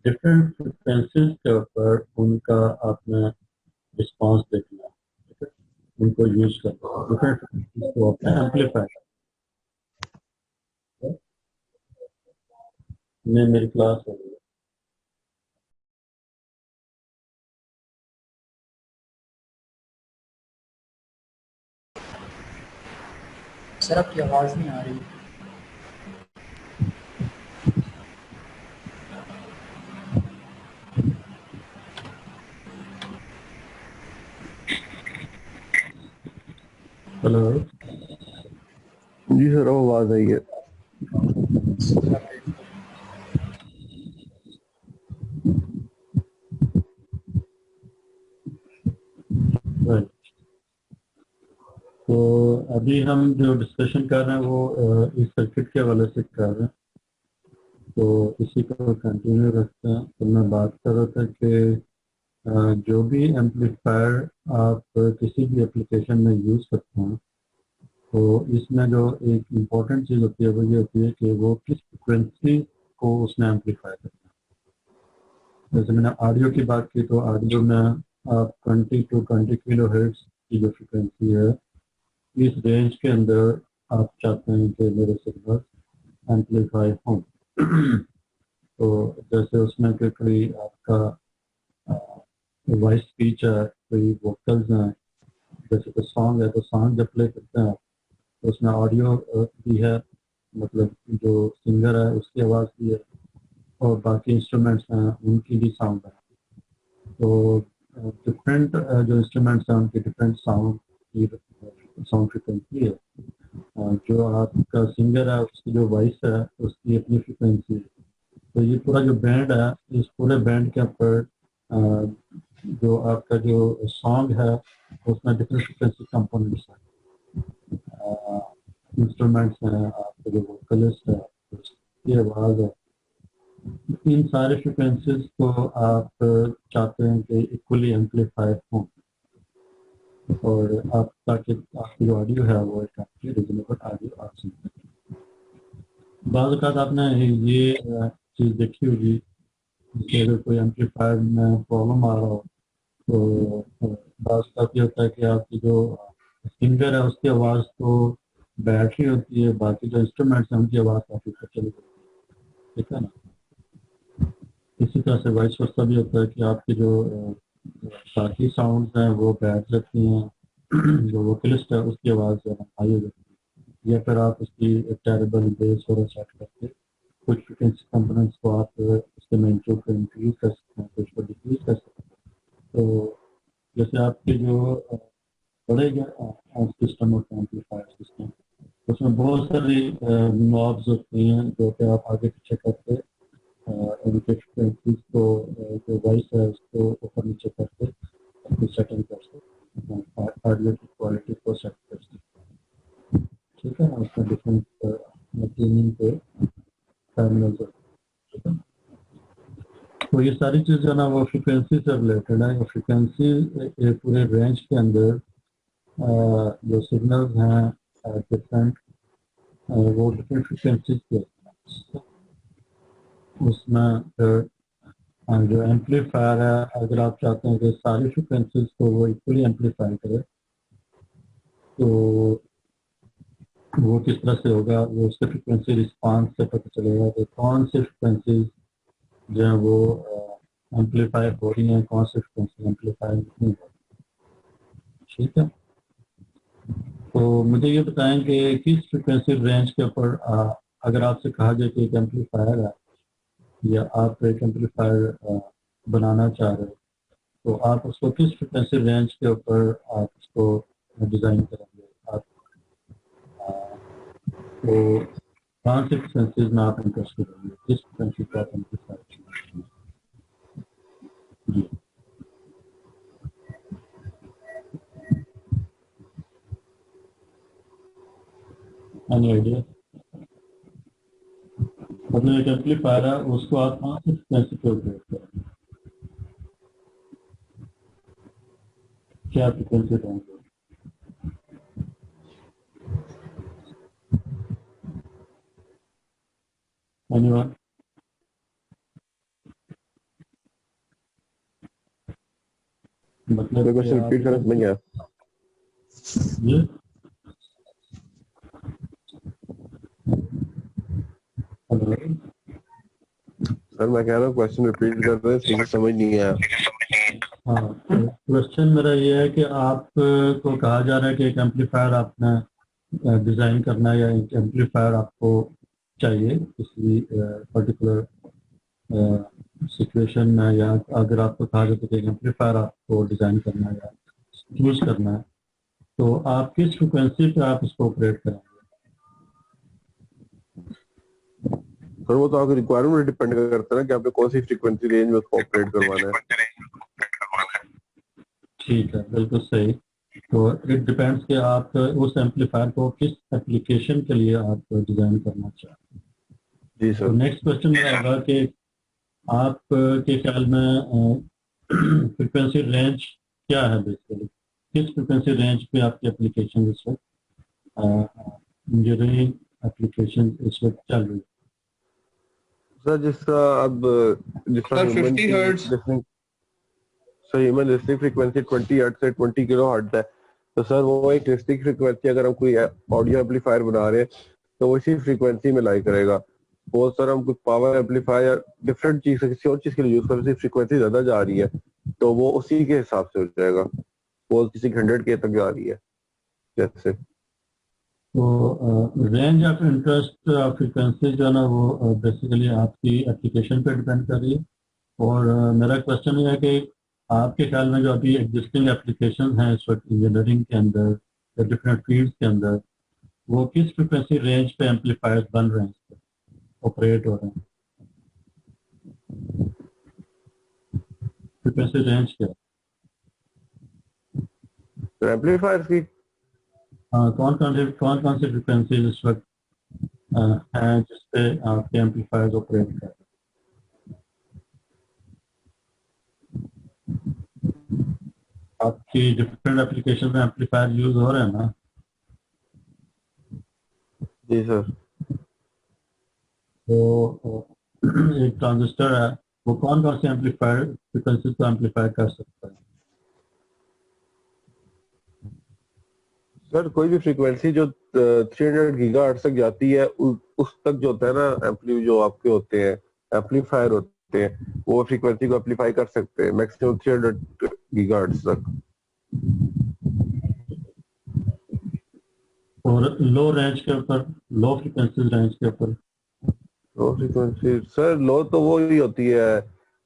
डिफरेंट फ्रिक्वेंसीज के ऊपर उनका आपने रिस्पॉन्स देखना है, ठीक है, उनको यूज करना है डिफरेंट फ्रिक्वेंसीज को अपने एम्पलीफायर में। मेरी क्लास हो गई। सर आपकी आवाज़ नहीं आ रही। हेलो। जी सर, अब आवाज आई है। राइट। तो अभी हम जो डिस्कशन कर रहे हैं वो इस सर्किट के हवाले से कर रहे हैं, तो इसी को कंटिन्यू रखते हैं। तो मैं बात कर रहा था कि जो भी एम्पलीफायर आप किसी भी एप्लीकेशन में यूज़ करते हैं, तो इसमें जो एक इम्पॉर्टेंट चीज़ होती है वो ये होती है कि वो किस फ्रिक्वेंसी को उसमें एम्पलीफाई करना है। जैसे मैंने ऑडियो की बात की, तो ऑडियो में आप 20 टू 20 किलो हर्ट्ज की जो फ्रिक्वेंसी है, इस रेंज के अंदर आप चाहते हैं कि मेरे सिग्नल एम्पलीफाई हों। तो जैसे उसमें कि कोई आपका वॉइस स्पीच है, कोई वोकल्स हैं, जैसे कोई सॉन्ग है, तो सॉन्ग जब प्ले करते हैं तो उसमें ऑडियो भी है, मतलब जो सिंगर है उसकी आवाज़ भी है, और बाकी इंस्ट्रूमेंट्स हैं उनकी भी साउंड है। तो डिफरेंट जो इंस्ट्रूमेंट्स हैं उनकी डिफरेंट साउंड की साउंड फ्रिक्वेंसी है। जो आपका सिंगर है उसकी जो वॉइस है उसकी अपनी फ्रिक्वेंसी है। तो ये पूरा जो बैंड है, इस पूरे बैंड के ऊपर जो आपका जो सॉन्ग है उसमें डिफरेंट फ्रिक्वेंसी कंपोनेंट्स हैं, इंस्ट्रूमेंट्स हैं, आपका जो वोकलिस्ट है उसकी आवाज़ है, इन सारे फ्रिक्वेंसीज को आप चाहते हैं कि इक्वली एम्पलीफाइड हों और आप ताकि आपकी जो ऑडियो है वो एक आपकी रीजनेबल ऑडियो आ सके। बाद वक़्त आपने ये चीज़ देखी होगी कि अगर कोई एम्पलीफायर में प्रॉब्लम आ रहा हो तो बाद वक़्त ये होता है कि आपकी जो सिंगर है उसकी आवाज़ तो बैटरी होती है, बाकी जो इंस्ट्रूमेंट्स हैं उनकी आवाज़ काफ़ी ऊपर चली जाती है, ठीक है ना? इसी तरह से वाइस वर्सा भी होता है कि आपकी जो बाकी साउंड्स हैं वो बैठ जाती हैं जो वोकलिस्ट है उसकी आवाज़ जो है हाई हो जाती है या फिर आप उसकी टेरेबल बेस वगैरह सेट करके कुछ फ्रिक्वेंसी कंपोनेंट्स को आप उसके मेंटल को इंक्रीज कर सकते हैं, कुछ को डिक्रीज कर सकते हैं। तो जैसे आपके जो बड़े सिस्टम होते हैं एम्पलीफायर सिस्टम, उसमें बहुत सारी नॉब्स होती हैं जो कि आप आगे पीछे करके उनके फ्रिक्वेंसीज को जो वॉइस है उसको ऊपर नीचे करके अपनी सेटिंग कर सकते हैं, ऑडियो की क्वालिटी को सेट कर सकते हैं, ठीक है ना? उसमें डिफरेंट ट्यूनिंग पे टर्मिनल्स होते हैं। तो ये सारी चीज़ जो है ना वो फ्रिक्वेंसी से रिलेटेड है। फ्रिक्वेंसी पूरे रेंज के अंदर जो सिग्नल्स हैं डिफरेंट वो डिफरेंट फ्रिक्वेंसीज के होते हैं। उसमें फिर जो एम्पलीफायर है अगर आप चाहते हैं कि सारी फ्रिक्वेंसीज को वो इक्वली एम्पलीफाई करे तो वो किस तरह से होगा, वो उसके फ्रिक्वेंसी रिस्पांस से पता चलेगा कि कौन सी फ्रिक्वेंसीज जो है वो एम्पलीफाई हो रही हैं, कौन सी फ्रिक्वेंसी एम्पलीफाई नहीं हो रही, ठीक है? तो मुझे ये बताएं कि किस फ्रिक्वेंसी रेंज के ऊपर अगर आपसे कहा जाए कि एक एम्पलीफायर है या आप एक एम्पलीफायर बनाना चाह रहे हो तो आप उसको किस फ्रिक्वेंसी रेंज के ऊपर आप उसको डिज़ाइन करेंगे? आप तो कौन सी फ्रिक्वेंसीज में आप इंटरेस्टेड होंगे, किस फ्रिक्वेंसी को आप एम्पलीफायर करेंगे? जी, एनी आइडिया? मतलब एक एम्पलीफायर है उसको आप कौन सी फ्रिक्वेंसी पे ऑपरेट करेंगे, क्या फ्रिक्वेंसी रेंज है? एनीवन? मतलब कि क्वेश्चन आप रिपीट करना समझ गया। ये हेलो, सर मैं कह रहा हूँ क्वेश्चन रिपीट कर रहे हैं, ठीक से समझ नहीं आया। हाँ क्वेश्चन मेरा ये है कि आपको कहा जा रहा है कि एक एम्पलीफायर आपने डिज़ाइन करना है या एक एम्पलीफायर आपको चाहिए किसी पर्टिकुलर सिचुएशन में, या अगर आपको कहा जाता है कि एक एम्पलीफायर आपको डिज़ाइन करना है या चूज करना है तो आप किस फ्रिक्वेंसी पे आप इसको ऑपरेट करेंगे? सर वो तो आपकी रिक्वायरमेंट डिपेंड करता है ना कि आपने कौन सी फ्रीक्वेंसी रेंज में उसको ऑपरेट करवाना है। ठीक है, बिल्कुल सही। तो इट डिपेंड्स कि आप उस एम्पलीफायर को किस एप्लीकेशन के लिए आप डिज़ाइन करना चाहते हैं। जी तो सर। नेक्स्ट क्वेश्चन मेरा होगा कि आप के ख्याल में फ्रिक्वेंसी रेंज क्या है बेसिकली, किस फ्रिक्वेंसी रेंज पे आपकी एप्लीकेशन इस वक्त इंजीनियरिंग एप्लीकेशन इस वक्त चल रही है? सर जिसका अब जिसका सर ह्यूमन 50 की hertz. Listening, sir human listening frequency 20 hertz से 20 किलो हर्ट्ज है। तो सर वो एक लिसनिंग फ्रीक्वेंसी अगर हम कोई ऑडियो एम्पलीफायर बना रहे हैं तो वो इसी फ्रीक्वेंसी में लाई करेगा। वो सर हम कुछ पावर एम्पलीफायर डिफरेंट चीज किसी और चीज के लिए यूज कर, फ्रीक्वेंसी ज्यादा जा रही है तो वो उसी के हिसाब से हो जाएगा। वो किसी 100K तक जा रही है जैसे। तो range of interest of frequency जो है ना वो बेसिकली आपकी एप्लीकेशन पे डिपेंड कर रही है। और मेरा क्वेश्चन ये है कि आपके ख्याल में जो अभी एग्जिस्टिंग एप्लीकेशन हैं इस वक्त इंजीनियरिंग के अंदर या डिफरेंट फील्ड्स के अंदर वो किस फ्रिक्वेंसी रेंज पे एम्पलीफायर्स बन रहे हैं, ऑपरेट हो रहे हैं? फ्रिक्वेंसी रेंज क्या है? तो एम्पलीफायर की हाँ, कौन कौन सी फ्रिक्वेंसी इस वक्त हैं जिस पे आपके एम्पलीफायर्स ऑपरेट कर रहे हैं? आपकी डिफरेंट एप्लीकेशन में एम्पलीफायर यूज हो रहे हैं ना? जी सर। तो एक ट्रांजिस्टर है, वो कौन कौन से एम्पलीफायर फ्रिक्वेंसी को एम्पलीफाई कर सकता है? सर कोई भी फ्रीक्वेंसी जो 300 गीगाहर्ट्ज तक जाती है उस तक जो होता है ना एम्पली जो आपके होते हैं एम्पलीफायर होते हैं वो फ्रीक्वेंसी को एम्पलीफाई कर सकते हैं मैक्सिमम 300 गीगाहर्ट्ज तक। और लो रेंज के ऊपर, लो फ्रिक्वेंसी रेंज के ऊपर? लो फ्रीक्वेंसी सर लो तो वो ही होती है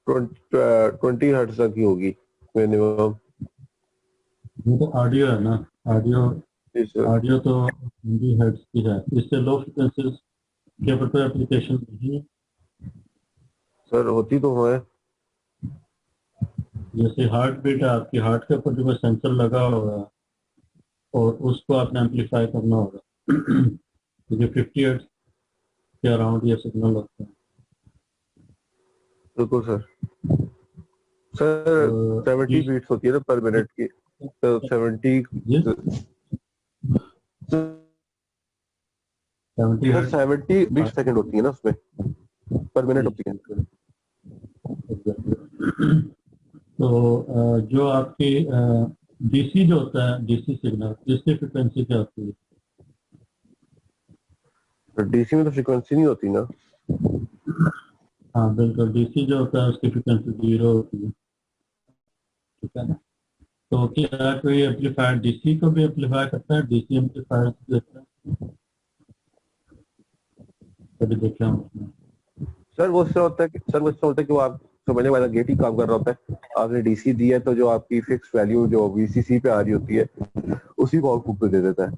20 हर्ट्ज तक ही होगी मिनिमम। वो तो ऑडियो है ना, ऑडियो। जी सर। ऑडियो तो 20 हर्ट्ज की है, इससे लो फ्रिक्वेंसी के ऊपर कोई एप्लीकेशन नहीं है। सर होती तो है। जैसे हार्ट बीट है आपकी, हार्ट के ऊपर जो कोई सेंसर लगा होगा और उसको आपने एम्पलीफाई करना होगा क्योंकि 50 हर्ट्ज के अराउंड ये सिग्नल होता है। बिल्कुल सर। सर तो 70 बीट्स होती है ना पर मिनट की, तो 70 जी 70 सर हर्ट्ज 70 बीट सेकंड होती है ना उसमें, पर मिनट होती है। तो जो आपकी डीसी जो होता है, डीसी सिग्नल, इसकी फ्रिक्वेंसी क्या होती है? डीसी में तो फ्रीक्वेंसी नहीं होती ना। हाँ बिल्कुल, डीसी जो होता है उसकी फ्रिक्वेंसी 0 होती है, ठीक है ना? तो क्या कोई एम्पलीफायर डीसी को भी एम्पलीफाई करता है? डीसी एम्पलीफायर देखते हैं, कभी देखे हम उसमें? सर वो उससे होता है कि सर वो उससे होता है कि वो आप समझने वाला गेट ही काम कर रहा होता है। आपने डीसी दी है तो जो आपकी फिक्स वैल्यू जो वीसीसी पे आ रही होती है उसी को आउटपुट पे दे देता है।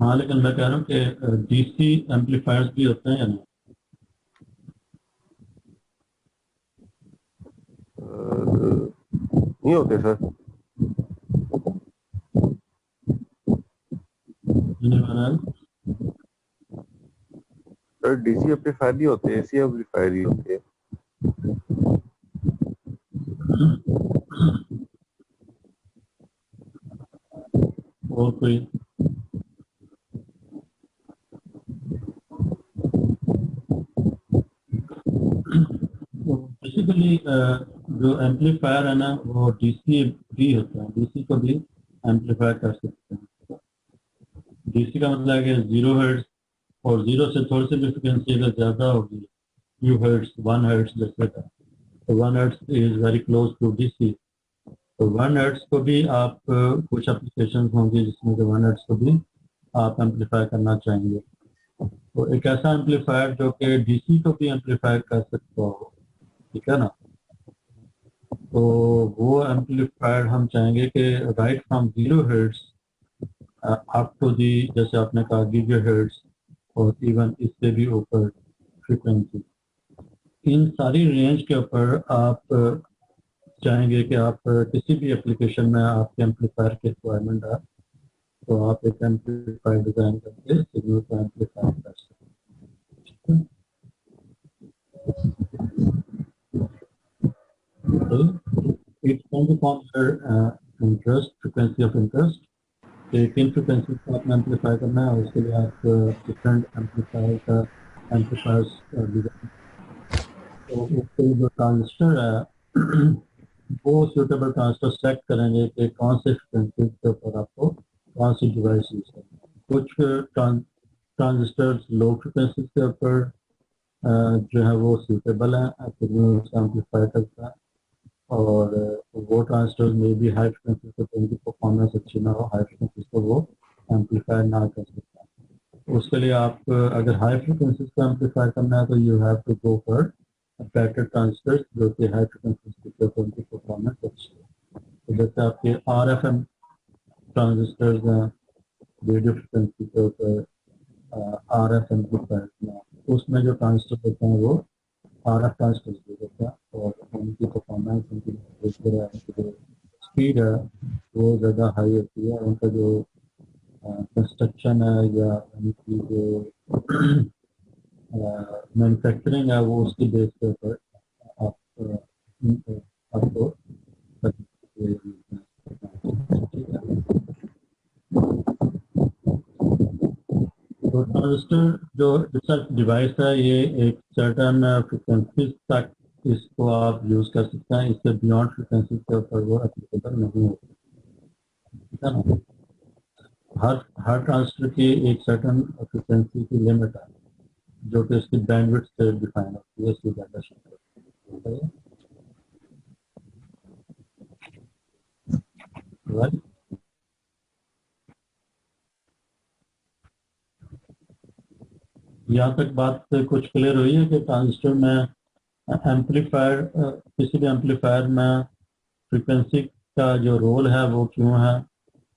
हाँ लेकिन मैं कह रहा हूँ कि डीसी एम्पलीफायर्स भी होते हैं या नहीं? नहीं होते sir. Anyone sir DC amplifier नहीं होते, एसी एम्पलीफायर ही होते हैं। else? और कोई? बेसिकली जो एम्पलीफायर है ना वो डीसी भी होता है, डीसी को भी एम्पलीफाई कर सकते हैं। डीसी का मतलब है कि 0 हर्ट्ज, और 0 से थोड़ी सी भी फ्रिक्वेंसी अगर ज्यादा होगी, फ्यू हर्ट्ज, 1 हर्ट्ज जैसे का, तो 1 hertz is very close to DC. तो 1 हर्ट्ज को भी आप कुछ एप्लीकेशन होंगी जिसमें कि 1 हर्ट्ज को भी आप एम्पलीफाई करना चाहेंगे। तो एक ऐसा एम्पलीफायर जो कि डीसी को भी एम्पलीफाई कर सकता हो, ठीक है ना? तो वो एम्पलीफायर हम चाहेंगे कि right from 0 hertz up to the, जैसे आपने कहा, गीगाहर्ट्ज, और इवन इससे भी ऊपर फ्रीक्वेंसी, इन सारी रेंज के ऊपर आप चाहेंगे कि आप किसी भी एप्लीकेशन में आपके एम्पलीफायर की रिक्वायरमेंट है, तो आप एक एम्पलीफायर डिजाइन करके सिग्नल को एम्पलीफाई कर सकते हैं। It's depend upon your interest, frequency of interest, कि किन फ्रिक्वेंसी को आपने एम्पलीफाई करना है, और उसके लिए आप डिफरेंट एम्पलीफायर का एम्पलीफायर्स डिजाइन। तो उसके जो ट्रांजिस्टर है वो सूटेबल ट्रांजिस्टर सेलेक्ट करेंगे कि कौन से फ्रिक्वेंसी के ऊपर आपको कौन सी डिवाइस यूज करनी है। कुछ ट्रांजिस्टर्स लो फ्रिक्वेंसी के ऊपर जो है वो सूटेबल है, एम्पलीफाई करता है, और वो ट्रांजिस्टर्स में भी हाई फ्रिक्वेंसी पे तो उनकी परफॉर्मेंस अच्छी ना हो, हाई फ्रिक्वेंसी को वो एम्पलीफाई ना कर सकता। उसके लिए आप अगर हाई फ्रिक्वेंसी को एम्पलीफाई करना है तो you have to go for packet transistors जो कि हाई फ्रिक्वेंसी के ऊपर उनकी परफॉर्मेंस अच्छी है। तो जैसे आपके RFM ट्रांजिस्टर्स हैं, रेडियो फ्रिक्वेंसी के ऊपर RF एम्पलीफायर में, उसमें जो ट्रांजिस्टर होते हैं वो RF ट्रांजिस्टर्स भी होते हैं, और उनकी परफॉर्मेंस, उनकी जो स्पीड है वो ज़्यादा हाई होती है, और उनका जो कंस्ट्रक्शन है या उनकी जो मैन्युफैक्चरिंग है वो उसकी बेस के ऊपर आप आपको ठीक है। तो ट्रांजिस्टर जो डिवाइस है ये एक सर्टन फ्रिक्वेंसी तक इसको आप यूज कर सकते हैं, इससे बियॉन्ड फ्रिक्वेंसी के ऊपर वो एप्लीकेबल नहीं होती, ठीक है ना। हर ट्रांजिस्टर की एक सर्टन फ्रिक्वेंसी की लिमिट है जो कि इसकी बैंडविड्थ से डिफाइन होती है, इसकी जनरेशन राइट। यहाँ तक बात कुछ क्लियर हुई है कि ट्रांजिस्टर में एम्पलीफायर किसी भी एम्पलीफायर में फ्रीक्वेंसी का जो रोल है वो क्यों है,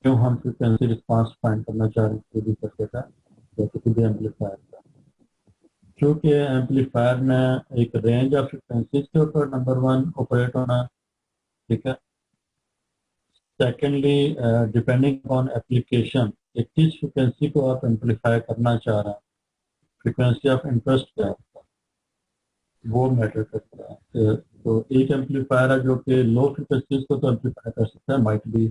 क्यों हम फ्रीक्वेंसी रिस्पांस फाइंड करना चाह रहे हैं किसी भी सर्किट का या किसी भी एम्पलीफायर का। क्योंकि एम्पलीफायर में एक रेंज ऑफ फ्रीक्वेंसीज के ऊपर नंबर 1 ऑपरेट होना, ठीक है। सेकेंडली डिपेंडिंग ऑन एप्लीकेशन किस फ्रीक्वेंसी को आप एम्पलीफाई करना चाह रहे हैं, फ्रीक्वेंसी ऑफ इंटरेस्ट क्या है वो मैटर करता है। तो एक एम्पलीफायर है जो कि लो फ्रिक्वेंसीज को तो एम्पलीफाई कर सकता है, माइट भी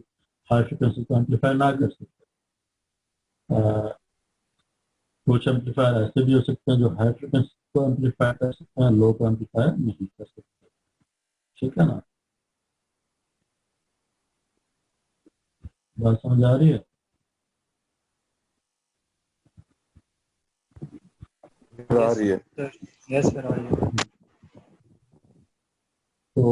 हाई फ्रिक्वेंसी को एम्पलीफाई ना कर सकते। कुछ एम्पलीफायर ऐसे भी हो सकते हैं जो हाई फ्रिक्वेंसी को एम्पलीफाई कर सकते हैं, लो को एम्पलीफाई नहीं कर सकते, ठीक है ना। बात समझ आ रही है? आ रही है। यस सर, आ रही है। तो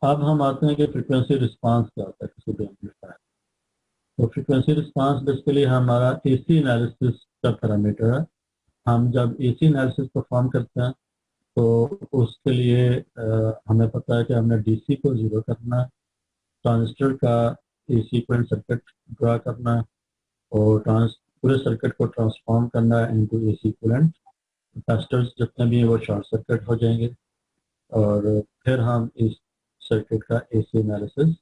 अब हम आते हैं कि फ्रीक्वेंसी रिस्पांस क्या होता है किसी भी एम्पलीफायर। तो फ्रीक्वेंसी रिस्पांस बेसिकली हमारा एसी एनालिसिस का पैरामीटर है। हम जब एसी एनालिसिस परफॉर्म करते हैं तो उसके लिए हमें पता है कि हमने डीसी को जीरो करना है, ट्रांजिस्टर का एसी इक्विवेलेंट सर्किट ड्रा करना है और पूरे सर्किट को ट्रांसफॉर्म करना है इनटू एसी इक्विवेलेंट। कैपेसिटर्स जितने भी हैं वो शॉर्ट सर्किट हो जाएंगे और फिर हम इस सर्किट का एसी एनालिसिस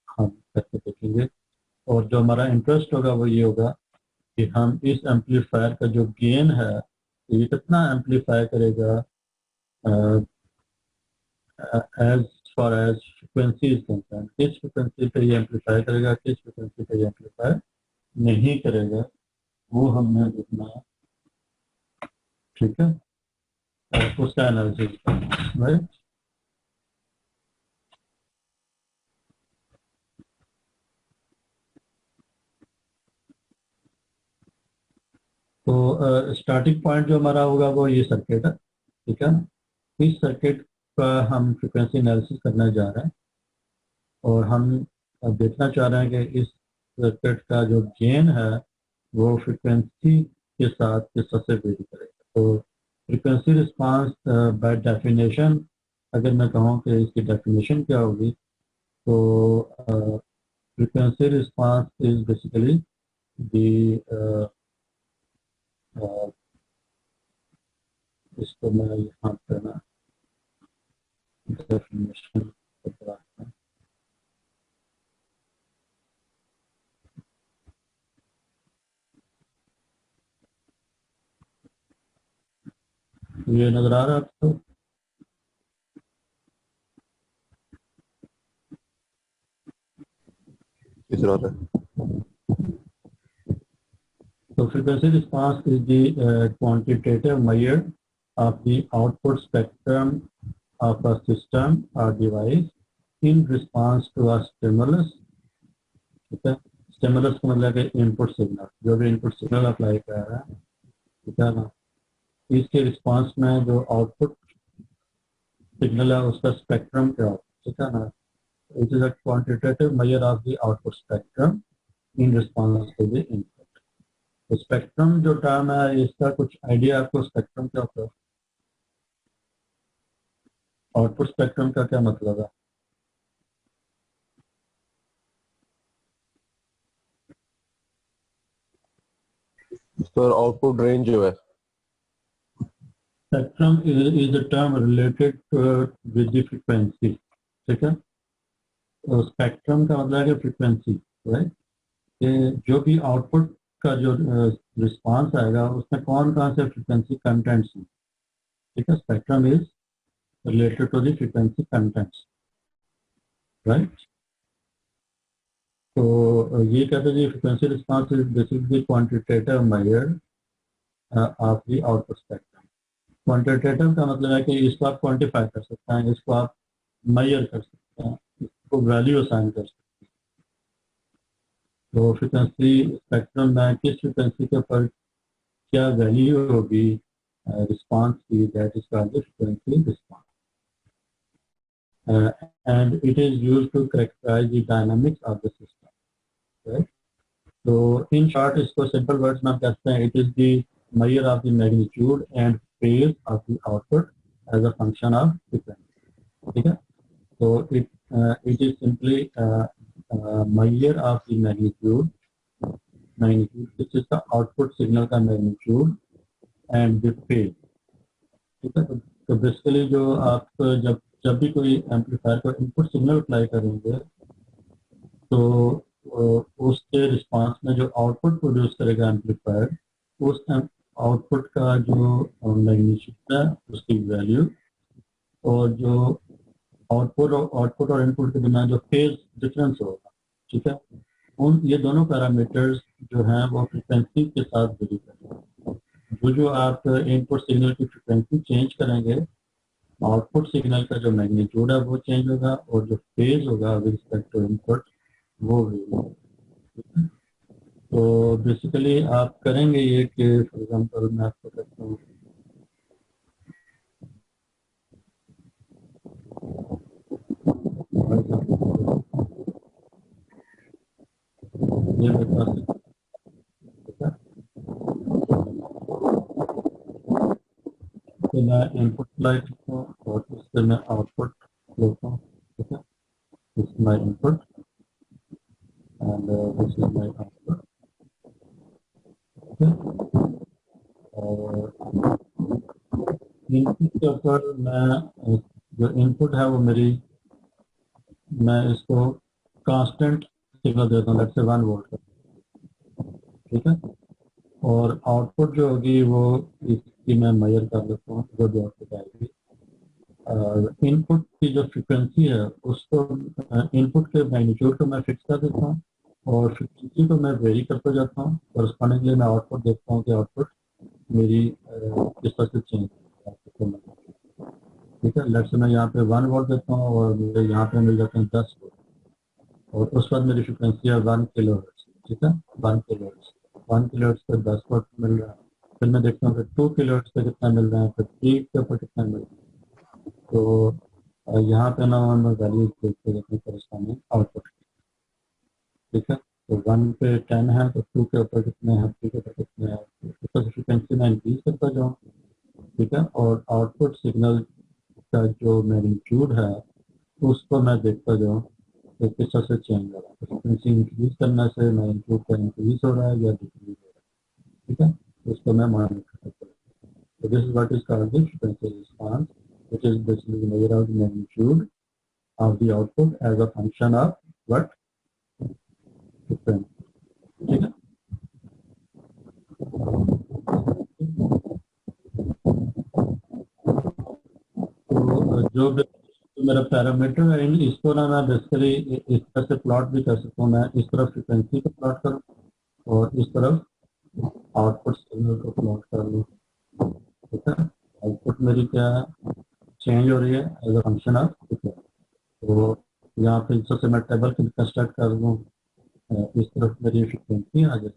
हम करके देखेंगे। और जो हमारा इंटरेस्ट होगा वो ये होगा कि हम इस एम्पलीफायर का जो गेन है ये कितना एम्पलीफाई करेगा as far as frequency is concern, किस फ्रिक्वेंसी पे ये एम्पलीफाई करेगा, किस फ्रिक्वेंसी पे ये एम्पलीफाई नहीं करेगा, वो हमने देखना है, ठीक है। और उसका एनालिसिस करना है, राइट। तो स्टार्टिंग पॉइंट जो हमारा होगा वो ये सर्किट है, ठीक है। इस सर्किट का हम फ्रिक्वेंसी एनालिसिस करने जा रहे हैं और हम देखना चाह रहे हैं कि इस सर्किट का जो गेन है वो फ्रिक्वेंसी के साथ किस तरह से वेरी करेगा। तो फ्रिक्वेंसी रिस्पांस बाय डेफिनेशन अगर मैं कहूँ कि इसकी डेफिनेशन क्या होगी तो frequency response is basically the इसको मैं यहाँ पर ना डेफिनेशन ये नजर आ रहा है आपको? इस तरह है। So frequency response is the quantitative measure of the output spectrum of a system or device in response to a stimulus. ठीक है, स्टिमुलस का मतलब है इनपुट सिग्नल, जो भी इनपुट सिग्नल अप्लाई कर रहा है, ठीक है ना। इसके रिस्पांस में जो आउटपुट सिग्नल है उसका स्पेक्ट्रम क्या होता है, ठीक है ना। It is a quantitative measure of the output spectrum in response to the input. तो स्पेक्ट्रम जो टर्म है इसका कुछ आइडिया आपको स्पेक्ट्रम क्या होता है? आउटपुट स्पेक्ट्रम का क्या मतलब है? सर आउटपुट रेंज जो है। Spectrum is a term related with the frequency, ठीक है। तो स्पेक्ट्रम का मतलब है फ्रीक्वेंसी, राइट। कि जो भी आउटपुट का जो रिस्पांस आएगा उसमें कौन कौन से फ्रीक्वेंसी कंटेंट्स हैं, ठीक है। Spectrum is related to the frequency contents, right? तो ये कहते हैं frequency response is basically quantitative measure of the output spectrum. Quantitative का मतलब है कि इसको आप क्वांटिफाई कर सकते हैं, इसको आप मेजर कर सकते हैं, इसको वैल्यू असाइन कर सकते हैं। तो फ्रीक्वेंसी स्पेक्ट्रम में किस फ्रीक्वेंसी के ऊपर क्या वैल्यू होगी रिस्पांस की, that is called frequency response and it is used to characterize the dynamics of the system, right? तो इन शॉर्ट इसको सिंपल वर्ड्स में हम कहते हैं it is the measure of the magnitude and phase of the output as a function of frequency. ठीक है? So it is simply measure of the magnitude which is the output signal का magnitude and the phase. ठीक है? तो basically जो आप जब भी कोई एम्पलीफायर को इनपुट सिग्नल अप्लाई करेंगे तो उसके रिस्पांस में जो आउटपुट प्रोड्यूस करेगा एम्पलीफायर, उस आउटपुट का जो मैग्नीट्यूड है उसकी वैल्यू, और जो आउटपुट और इनपुट के दरमियान जो फेज डिफरेंस होगा, ठीक है, उन ये दोनों पैरामीटर्स जो हैं वो फ्रीक्वेंसी के साथ वेरी करेंगे। जो आप इनपुट सिग्नल की फ्रीक्वेंसी चेंज करेंगे, आउटपुट सिग्नल का जो मैग्नीट्यूड है वो चेंज होगा, और जो फेज होगा विद रिस्पेक्ट टू इनपुट वो वेरी होगा। तो बेसिकली आप करेंगे ये कि फॉर एग्जांपल मैं आपको कहता हूँ ये बता सकते, तो मैं इनपुट अप्लाई करता हूँ और उससे मैं आउटपुट लेता हूँ, ठीक है, this is my input and this is my output, और इनपुट के ऊपर मैं जो इनपुट है वो मेरी, मैं इसको कांस्टेंट सिग्नल देता हूँ, लेट्स से 1 वोल्ट का, ठीक है, और आउटपुट जो होगी वो इसकी मैं मेजर कर लेता हूँ, जो भी आउटपुट आएगी। इनपुट की जो फ्रीक्वेंसी है उसको इनपुट के मैग्नीट्यूड को मैं फिक्स कर देता हूँ और फ्रीक्वेंसी को मैं वेरी करता जाता हूँ, कॉरस्पॉन्डिंगली मैं आउटपुट देखता हूँ कि आउटपुट मेरी किस तरह से चेंज होता है, ठीक है। लेट्स से मैं यहाँ पे 1 वोल्ट देता हूँ और मुझे यहाँ पे मिल जाते हैं 10 वोल्ट, और उस वक्त मेरी फ्रीक्वेंसी है 1 किलो हर्ट्ज, ठीक है, 1 किलो हर्ट्ज, 1 किलो हर्ट्ज पे 10 वोल्ट मिल रहा है। फिर मैं देखता हूँ कि 2 किलो हर्ट्ज पे कितना मिल रहा है, फिर 3 के ऊपर कितना मिल रहा है। तो यहाँ पे ना हम वैल्यूज देखते हैं कॉरस्पॉन्डिंग आउटपुट, ठीक है। तो 1 पे 10 है तो 2 के ऊपर कितने हैं, 3 के ऊपर कितने हैं, तो फ्रीक्वेंसी मैं इंक्रीज करता जाऊँ, ठीक है, और आउटपुट सिग्नल का जो मैग्नीट्यूड है उसको मैं देखता जाऊँ कि किस तरह से चेंज हो रहा है। फ्रीक्वेंसी इंक्रीज करने से मैग्नीट्यूड का इंक्रीज हो रहा है या डिक्रीज हो रहा है, ठीक है, तो उसको मैं मॉनिटर करता हूँ। तो this is what is called the frequency response, which is basically the measure of the magnitude of the output as a function of what? Frequency. ठीक है। तो जो मेरा पैरामीटर है इसको ना मैं बेसिकली इस तरह से प्लॉट भी कर सकता हूँ, मैं इस तरफ फ्रीक्वेंसी को प्लॉट करूँ और इस तरफ आउटपुट सिग्नल को प्लॉट कर लूँ, ठीक है। आउटपुट मेरी क्या चेंज हो रही है as a function of frequency. तो यहाँ पे सबसे मैं टेबल कंस्ट्रक्ट कर लूँ, इस तरफ मेरी फ्रीक्वेंसी आ जाए,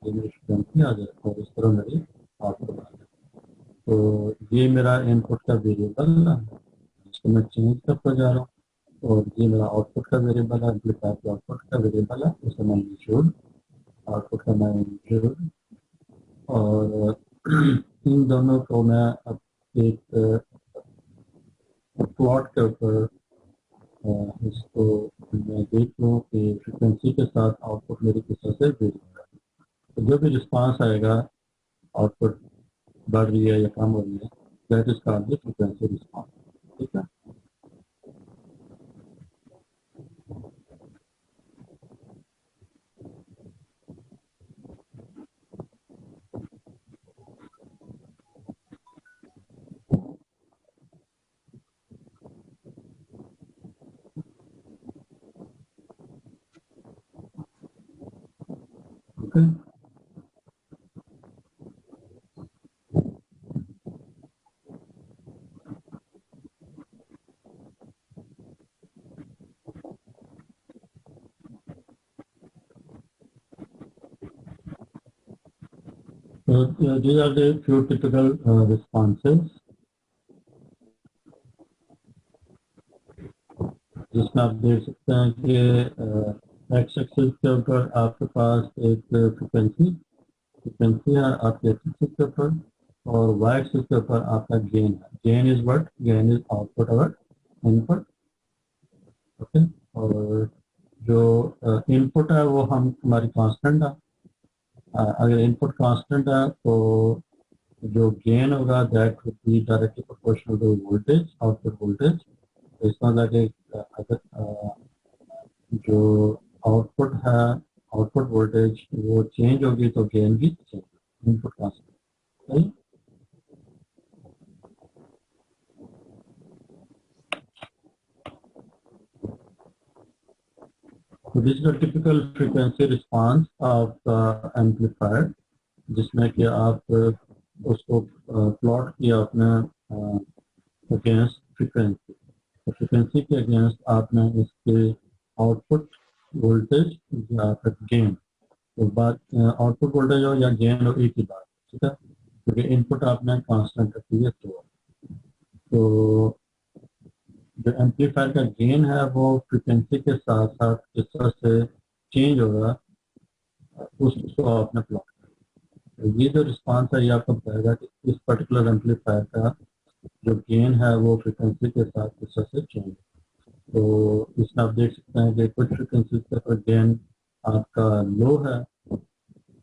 ये मेरी फ्रीक्वेंसी आ जाए, और इस तरफ मेरी आउटपुट आ जाए। तो ये मेरा इनपुट का वेरिएबल है, इसको मैं चेंज करता जा रहा हूँ, और ये मेरा आउटपुट का वेरिएबल है, एम्पलीफायर के आउटपुट का वेरिएबल है, उसका मैग्नीट्यूड, आउटपुट का मैग्नीट्यूड, और इन दोनों को मैं अब एक प्लॉट के ऊपर इसको मैं देख लूँ कि फ्रीक्वेंसी के साथ आउटपुट मेरी किस तरह से वेरी हो रहा है। तो जो भी रिस्पांस आएगा, आउटपुट बढ़ रही है या कम हो रही है, that is called the frequency response, ठीक है। Okay. So these are the few typical responses जिसमें आप देख सकते हैं कि एक्स एक्सिस के ऊपर आपके पास एक फ्रिक्वेंसी है आपके एक्स एक्सिस के ऊपर और वाई एक्सिस के ऊपर आपका गेन है. Gain is what? Gain is output और इनपुट. ओके. और जो इनपुट है वो हमारी कांस्टेंट है. अगर इनपुट कांस्टेंट है तो जो गेन होगा that would be directly proportional to voltage, output voltage. तो इसका मतलब कि अगर जो आउटपुट है, आउटपुट वोल्टेज वो चेंज होगी तो गेन भी चेंज होगी. Input constant. सही. तो this is a typical frequency response of amplifier जिसमें कि आप उसको प्लॉट किया अपने अगेंस्ट फ्रीक्वेंसी. तो फ्रीक्वेंसी के अगेंस्ट आपने इसके आउटपुट वोल्टेज या फिर गेन, तो बात आउटपुट वोल्टेज हो या गेन हो एक ही बात. ठीक है. क्योंकि इनपुट आपने कांस्टेंट रखी है. तो जो एम्पलीफायर का गेन है वो फ्रीक्वेंसी के साथ साथ जिस तरह से चेंज होगा उसको आपने प्लॉट किया. तो ये जो रिस्पांस है ये आपको बताएगा कि इस पर्टिकुलर एम्पलीफायर का जो गेन है वो फ्रीक्वेंसी के साथ किस तरह से चेंज. तो इसमें आप देख सकते हैं कि कुछ फ्रीक्वेंसी पर गेन आपका लो है.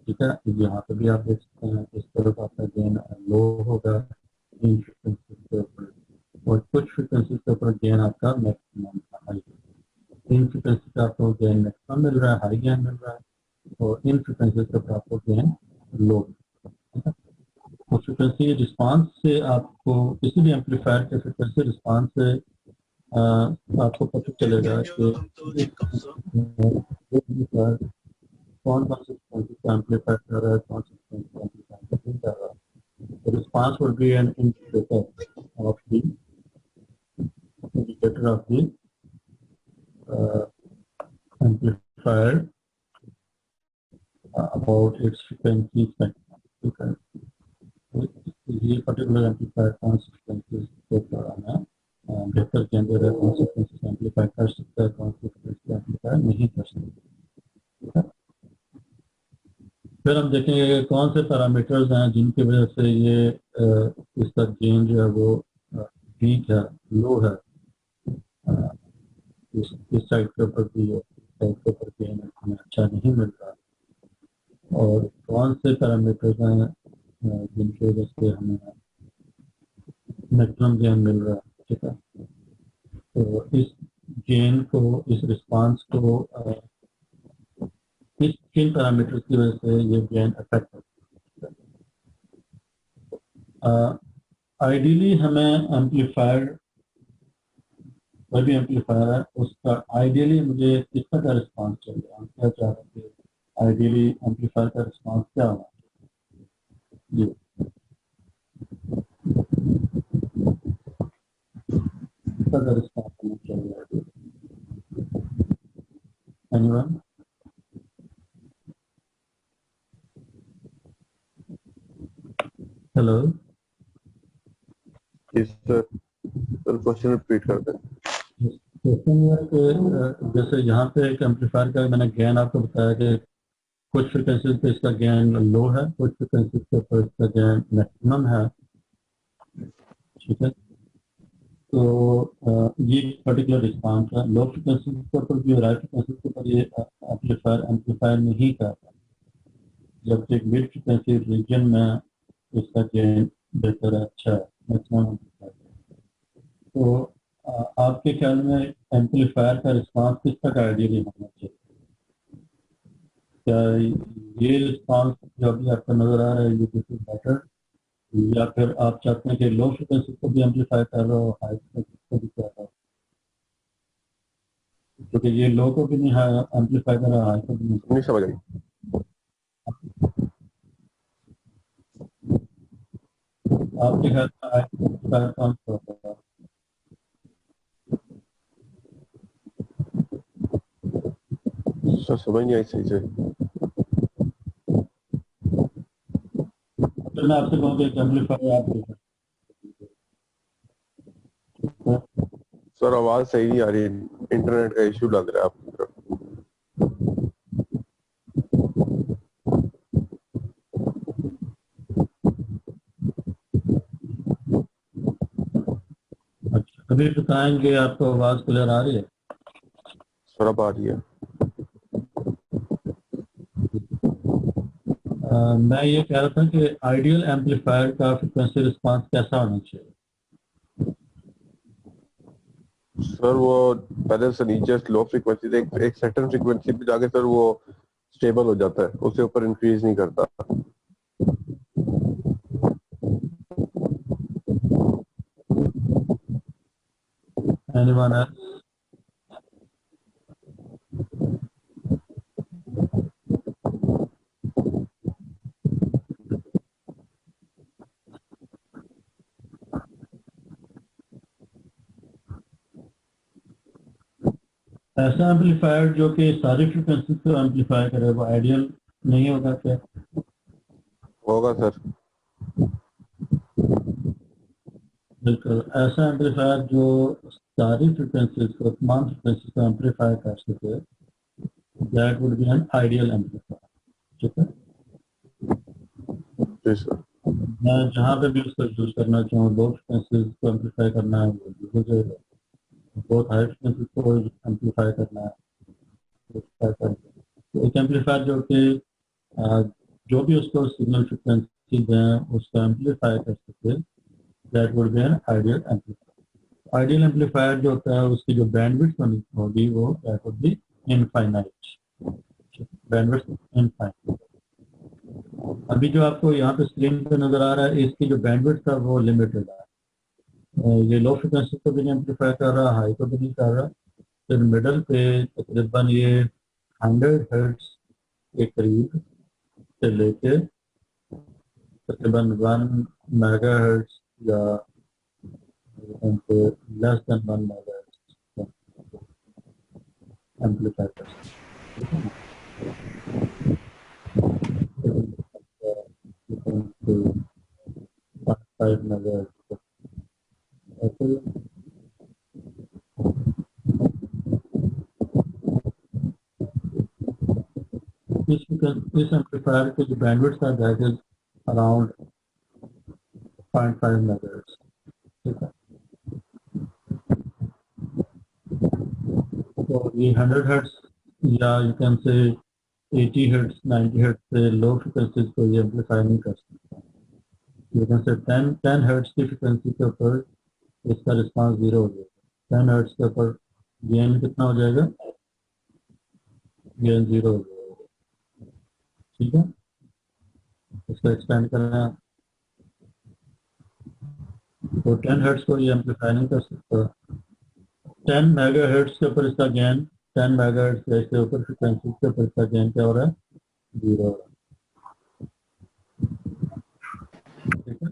ठीक है. यहाँ पे भी आप देख सकते हैं इस तरफ आपका गेन लो होगा इन फ्रीक्वेंसी के ऊपर और कुछ फ्रीक्वेंसी के ऊपर गेन आपका मैक्सिमम हाई. इन फ्रीक्वेंसी का आपको गेन मैक्सिमम मिल रहा है, हाई गेन मिल रहा है. और इन फ्रीक्वेंसी के ऊपर आपको गेन लो. ठीक है. तो फ्रीक्वेंसी रिस्पांस से आपको किसी भी एम्पलीफायर के फ्रीक्वेंसी रिस्पांस से आपको पता चलेगा कि कौन सा फ्रीक्वेंसी का एम्पलीफायर कर रहा है, कौन सा फ्रीक्वेंसी का एम्पलीफायर नहीं कर रहा है. The response would be an indicator of the amplifier about its frequency spectrum. Okay. ये पर्टिकुलर एम्पलीफायर कौन सी फ्रीक्वेंसी के ऊपर आना बेहतर के अंदर है, कौन सी फ्रीक्वेंसी एम्पलीफाई कर सकता है, कौन सी फ्रीक्वेंसी एम्पलीफाई नहीं कर सकता. फिर हम देखेंगे कि कौन से पैरामीटर्स हैं जिनकी वजह से ये इसका गेन जो है वो वीक है, लो है. इस साइड के ऊपर भी इस साइड के ऊपर गेन हमें अच्छा नहीं मिल रहा. और कौन से पैरामीटर्स हैं जिनकी वजह से हमें मैक्सिमम गेन मिल रहा है. ठीक है. तो इस गेन को, इस रिस्पांस को इस किन पैरामीटर्स की वजह से ये गेन अफेक्ट होता है. आइडियली हमें एम्पलीफायर, कोई भी एम्पलीफायर है उसका आइडियली मुझे किस तरह का रिस्पांस चाहिए. हम क्या चाह रहे हैं कि आइडियली एम्पलीफायर का रिस्पांस क्या होना चाहिए. किस तरह का रिस्पांस होना चाहिए. एनीवन? हेलो. इस क्वेश्चन रिपीट कर दें. क्वेश्चन ये है कि जैसे यहाँ पे एक एम्पलीफायर का मैंने गेन आपको बताया कि कुछ फ्रिक्वेंसी पे इसका गेन लो है, कुछ फ्रिक्वेंसी के ऊपर इसका गेन मैक्सिमम है. ठीक है. तो ये पर्टिकुलर रिस्पांस है. लो फ्रिक्वेंसी के ऊपर भी और हाई फ्रिक्वेंसी के ऊपर ये एम्पलीफायर नहीं करता, जबकि एक मिड फ्रिक्वेंसी रीजन में इसका गेन बेहतर है, अच्छा है, मैक्सिमम एम्पलीफायर. तो आपके ख्याल में एम्पलीफायर का रिस्पांस किस तरह का आइडियली होना चाहिए. क्या ये रिस्पांस जो अभी आपको नजर आ रहा है ये दिस इज बेटर, या फिर आप चाहते हैं कि लो फ्रिक्वेंसी को भी एम्पलीफाई कर रहे हो, हाई फ्रिक्वेंसी को भी कर रहे हो. क्योंकि ये लो को भी नहीं एम्पलीफाई कर रहा, हाई को भी नहीं. नहीं समझ आई. आपके ख्याल में आइडेंटिफायर कौन सा होगा? सर समझ नहीं आई सही से। तो मैं आपसे कहूँ कि एम्पलीफायर आप देखें। सर आवाज सही नहीं आ रही, इंटरनेट का इशू लग रहा है आपकी तरफ। अच्छा, अभी बताएंगे, आपको आवाज क्लियर आ रही है? सर अब आ रही है। मैं ये कह रहा था कि आइडियल एम्पलीफायर का फ्रिक्वेंसी रिस्पांस कैसा होना चाहिए? सर वो पहले से नीचे लो फ्रीक्वेंसी से एक सर्टेन फ्रीक्वेंसी पे जाके सर वो स्टेबल हो जाता है, उससे ऊपर इंक्रीज नहीं करता। Anyone else? ऐसा एम्पलीफायर जो कि सारी फ्रिक्वेंसी को एम्पलीफाई करे वो आइडियल नहीं होगा क्या? होगा सर। बिल्कुल, ऐसा एम्पलीफायर जो सारी फ्रिक्वेंसीज को, तमाम फ्रिक्वेंसीज को एम्पलीफाई कर सके, that would B an ideal amplifier. ठीक है, जी सर। मैं जहाँ पे भी उसको यूज करना चाहूँ, लो फ्रिक्वेंसीज को एम्पलीफाई करना है वो यूज हो जाएगा, बहुत हाई फ्रिक्वेंसीज को एम्पलीफाई करना है तो एक एम्पलीफायर जो कि जो भी उसको सिग्नल फ्रिक्वेंसी दें उसको एम्पलीफाई कर सके, that would B an ideal amplifier. Ideal amplifier जो होता है उसकी जो बैंडविड्थ होगी वो that would B infinite, bandwidth infinite. अभी जो आपको यहाँ पे स्क्रीन पे नजर आ रहा है इसकी जो बैंडविड्थ है वो लिमिटेड है। ये लो फ्रिक्वेंसी को भी नहीं एम्पलीफाई कर रहा, हाई को भी नहीं कर रहा, फिर मिडल पे तकरीबन ये 100 हर्ट्ज के करीब से लेके तकरीबन 1 मेगाहर्ट्ज या लेस देन 1 मेगाहर्ट्ज एम्पलीफाई कर सकते हैं। 5 मेगाहर्ट्ज ऐसे। इस एम्पलीफायर की जो बैंडविड्थ है दैट इज अराउंड 0.5 मेगाहर्ट्ज। ठीक है, तो ये 100 हर्ट्ज या you can say 80 hertz 90 hertz से लो फ्रिक्वेंसीज को ये एम्पलीफाई नहीं कर सकता। यू कैन से 10 हर्ट्ज की फ्रिक्वेंसी के ऊपर इसका रिस्पांस जीरो हो जाएगा। 10 हर्ट्ज के ऊपर गेन कितना हो जाएगा? गेन जीरो हो जाएगा। ठीक है, इसको एक्सपेंड करना है तो 10 हर्ट्ज को ये एम्पलीफाई नहीं कर सकता। 10 मेगाहर्ट्ज के ऊपर इसका गेन, 10 मेगाहर्ट्ज के ऊपर फ्रिक्वेंसी के ऊपर इसका गेन क्या हो रहा है? जीरो हो रहा है। ठीक है,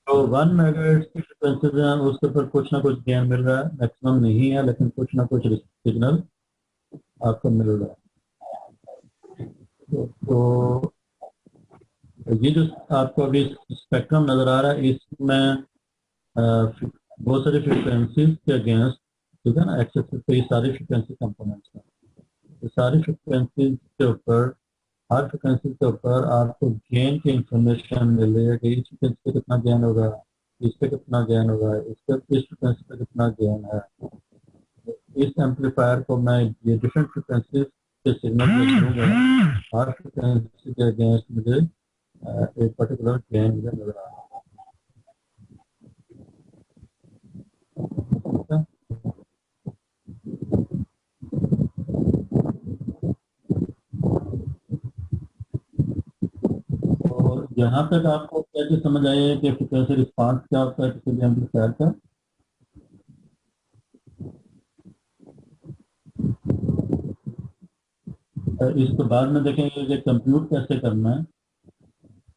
तो 1 मेगाहर्ट्ज की फ्रिक्वेंसी है उसके ऊपर कुछ ना कुछ गेन मिल रहा है, मैक्सिमम नहीं है लेकिन कुछ ना कुछ सिग्नल आपको मिल रहा है। तो ये जो आपको अभी स्पेक्ट्रम नजर आ रहा है इसमें बहुत सारी फ्रिक्वेंसीज के अगेंस्ट, ठीक है ना, एक्सेस पे ये सारी फ्रिक्वेंसी कंपोनेंट्स हैं। तो सारी फ्रिक्वेंसीज के ऊपर, हर फ्रिक्वेंसी के ऊपर आपको गेन की इंफॉर्मेशन मिल रही है कि इस फ्रिक्वेंसी पे कितना गेन होगा, इस पे कितना गेन होगा, इस फ्रिक्वेंसी पे कितना गेन है। तो इस एम्पलीफायर को मैं ये डिफरेंट फ्रिक्वेंसीज के सिग्नल में दूंगा, हर फ्रिक्वेंसी के अगेंस्ट मुझे एक पर्टिकुलर गेन मुझे नजर आ रहा है। और यहाँ तक आपको कैसे समझ आया है कि फ्रिक्वेंसी रिस्पांस क्या होता है किसी भी एम्पलीफायर का? इसको बाद में देखेंगे कि कंप्यूट कैसे करना है।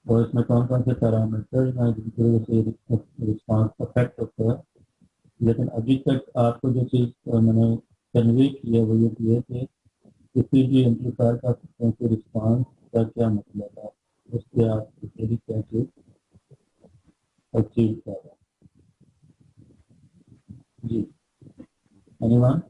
और इसमें कौन कौन से पैरामीटर हैं जिनकी वजह से रिस्पांस अफेक्ट होता है। लेकिन अभी तक आपको जो चीज़ मैंने कन्वे की है वो ये थी कि किसी भी एम्पलीफायर का फ्रीक्वेंसी रिस्पांस का क्या मतलब है, उससे आप क्या चीज़ अचीव कर रहे हैं। जी, एनीवन?